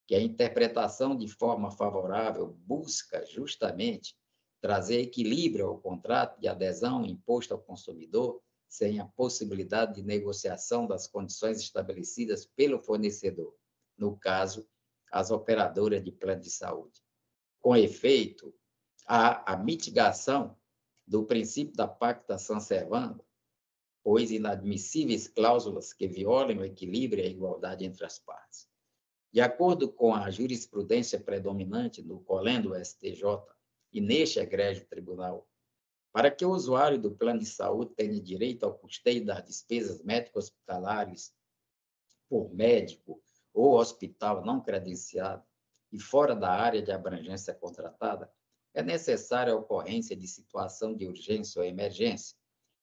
que a interpretação de forma favorável busca justamente trazer equilíbrio ao contrato de adesão imposto ao consumidor, sem a possibilidade de negociação das condições estabelecidas pelo fornecedor, no caso, as operadoras de plano de saúde. Com efeito, há a mitigação do princípio da pacta sunt servanda, pois inadmissíveis cláusulas que violem o equilíbrio e a igualdade entre as partes. De acordo com a jurisprudência predominante no colendo STJ e neste egrégio tribunal, para que o usuário do plano de saúde tenha direito ao custeio das despesas médico-hospitalares por médico ou hospital não credenciado e fora da área de abrangência contratada, é necessária a ocorrência de situação de urgência ou emergência,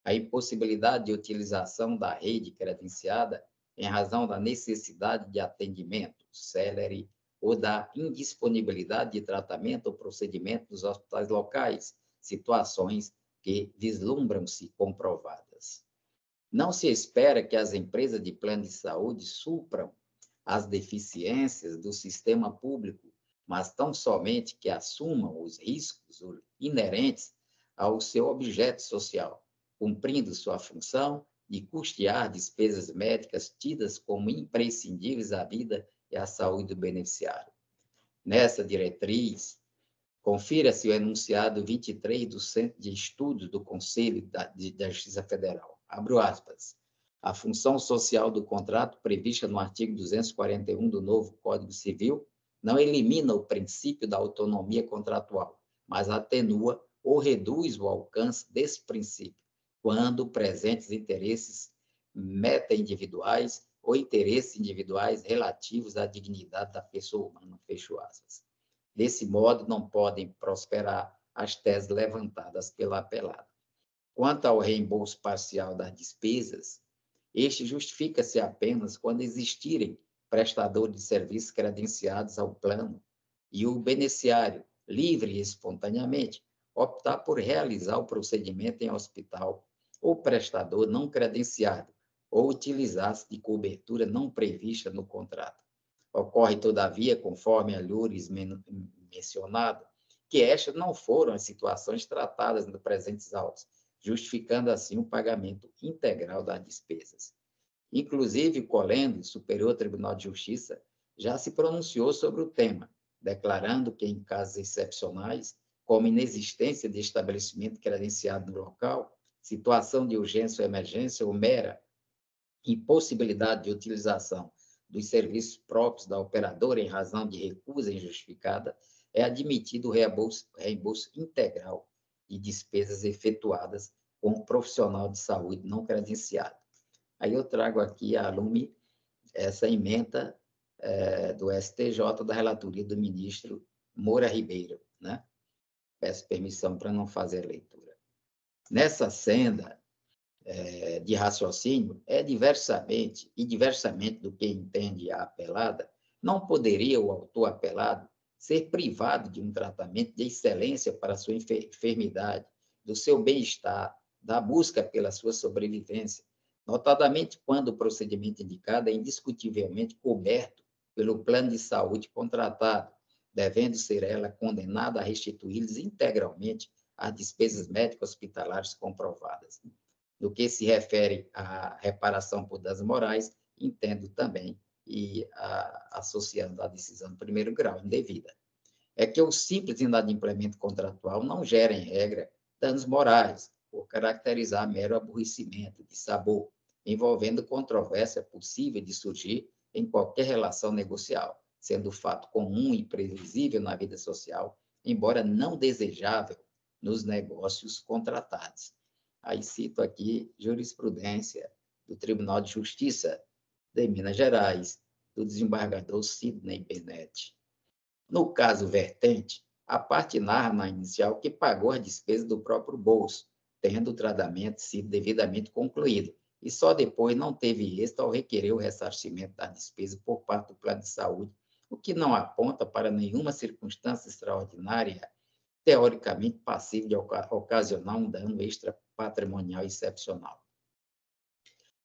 a impossibilidade de utilização da rede credenciada em razão da necessidade de atendimento célere ou da indisponibilidade de tratamento ou procedimento dos hospitais locais, situações que vislumbram-se comprovadas. Não se espera que as empresas de plano de saúde supram as deficiências do sistema público, mas tão somente que assumam os riscos inerentes ao seu objeto social, cumprindo sua função de custear despesas médicas tidas como imprescindíveis à vida e à saúde do beneficiário. Nessa diretriz, confira-se o enunciado 23 do Centro de Estudos do Conselho da Justiça Federal. Abro aspas. A função social do contrato prevista no artigo 241 do novo Código Civil não elimina o princípio da autonomia contratual, mas atenua ou reduz o alcance desse princípio, quando presentes interesses meta-individuais ou interesses individuais relativos à dignidade da pessoa humana, fecho aspas. Desse modo, não podem prosperar as teses levantadas pela apelada. Quanto ao reembolso parcial das despesas, este justifica-se apenas quando existirem prestadores de serviços credenciados ao plano e o beneficiário, livre e espontaneamente, optar por realizar o procedimento em hospital ou prestador não credenciado ou utilizar-se de cobertura não prevista no contrato. Ocorre, todavia, conforme a lures mencionado, que estas não foram as situações tratadas nos presentes autos, justificando assim o pagamento integral das despesas. Inclusive, o colendo, Superior Tribunal de Justiça, já se pronunciou sobre o tema, declarando que, em casos excepcionais, como inexistência de estabelecimento credenciado no local, situação de urgência ou emergência ou mera impossibilidade de utilização dos serviços próprios da operadora em razão de recusa injustificada, é admitido o reembolso integral de despesas efetuadas com um profissional de saúde não credenciado. Aí eu trago aqui a lume essa ementa do STJ da relatoria do ministro Moura Ribeiro, né? Peço permissão para não fazer a leitura. Nessa senda de raciocínio, diversamente do que entende a apelada, não poderia o autor apelado ser privado de um tratamento de excelência para a sua enfermidade, do seu bem-estar, da busca pela sua sobrevivência, notadamente quando o procedimento indicado é indiscutivelmente coberto pelo plano de saúde contratado, devendo ser ela condenada a restituir-lhes integralmente as despesas médicas hospitalares comprovadas. No que se refere à reparação por danos morais, entendo também, e associando a decisão de primeiro grau indevida, é que o simples inadimplemento contratual não gera, em regra, danos morais, por caracterizar mero aborrecimento, de sabor, envolvendo controvérsia possível de surgir em qualquer relação negocial, sendo fato comum e previsível na vida social, embora não desejável nos negócios contratados. Aí cito aqui jurisprudência do Tribunal de Justiça de Minas Gerais, do desembargador Sidney Bennett. No caso vertente, a parte narra na inicial que pagou as despesas do próprio bolso, tendo o tratamento sido devidamente concluído, e só depois não teve êxito ao requerer o ressarcimento da despesa por parte do plano de saúde, o que não aponta para nenhuma circunstância extraordinária, teoricamente passível de ocasionar um dano extrapatrimonial excepcional.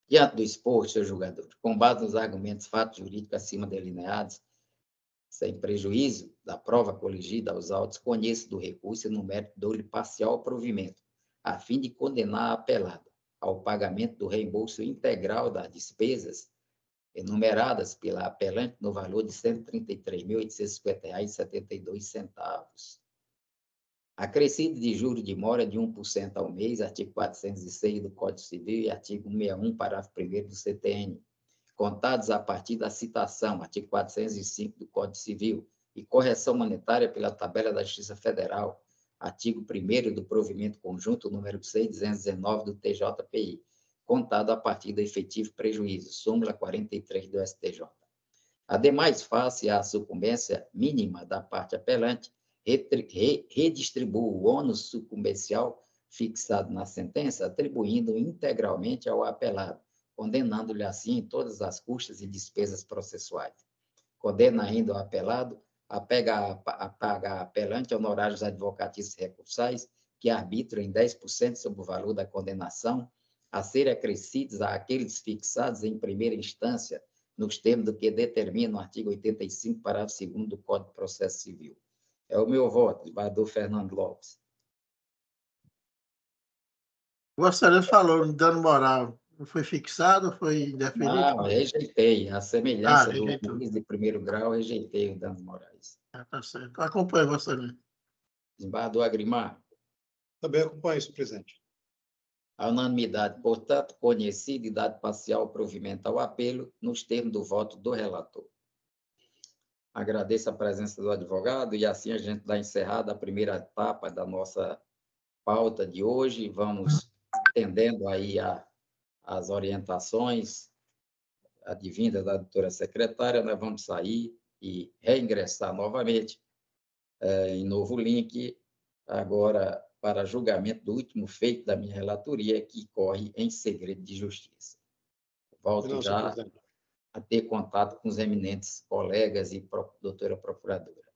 Diante do exposto, senhor jogador, com base nos argumentos fatos jurídicos acima delineados, sem prejuízo da prova coligida aos autos, conheço do recurso e no mérito dou-lhe parcial provimento, a fim de condenar a apelada ao pagamento do reembolso integral das despesas enumeradas pela apelante no valor de R$ 133.850,72. Acrescido de juros de mora de 1% ao mês, artigo 406 do Código Civil e artigo 161, parágrafo 1º do CTN, contados a partir da citação, artigo 405 do Código Civil, e correção monetária pela tabela da Justiça Federal, artigo 1º do provimento conjunto número 6.219 do TJPI, contado a partir do efetivo prejuízo, súmula 43 do STJ. Ademais, face à sucumbência mínima da parte apelante, redistribui o ônus sucumbencial fixado na sentença, atribuindo integralmente ao apelado, condenando-lhe assim todas as custas e despesas processuais. Condena ainda o apelado a pagar a apelante honorários advocatícios recursais que arbitram em 10% sobre o valor da condenação, a serem acrescidos àqueles fixados em primeira instância, nos termos do que determina o artigo 85, parágrafo 2º do Código de Processo Civil. É o meu voto, desembargador Fernando Lopes. Vossa Excelência falou no dano moral. Foi fixado, foi definido? Não, rejeitei. A semelhança do rejeitou. juiz de primeiro grau, rejeitei os danos morais. Tá certo. Acompanhe, Vossa Excelência. Desembargador Agrimar. Também acompanho isso, presidente. A unanimidade, portanto, conhecida e dado parcial provimento ao apelo, nos termos do voto do relator. Agradeço a presença do advogado e assim a gente dá encerrada a primeira etapa da nossa pauta de hoje. Vamos atendendo aí as orientações advindas da doutora secretária, nós vamos sair e reingressar novamente em novo link, agora para julgamento do último feito da minha relatoria, que corre em segredo de justiça. Volto já a ter contato com os eminentes colegas e doutora procuradora.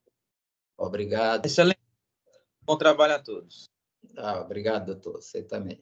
Obrigado. Excelente. Bom trabalho a todos. Obrigado, doutor. Você também.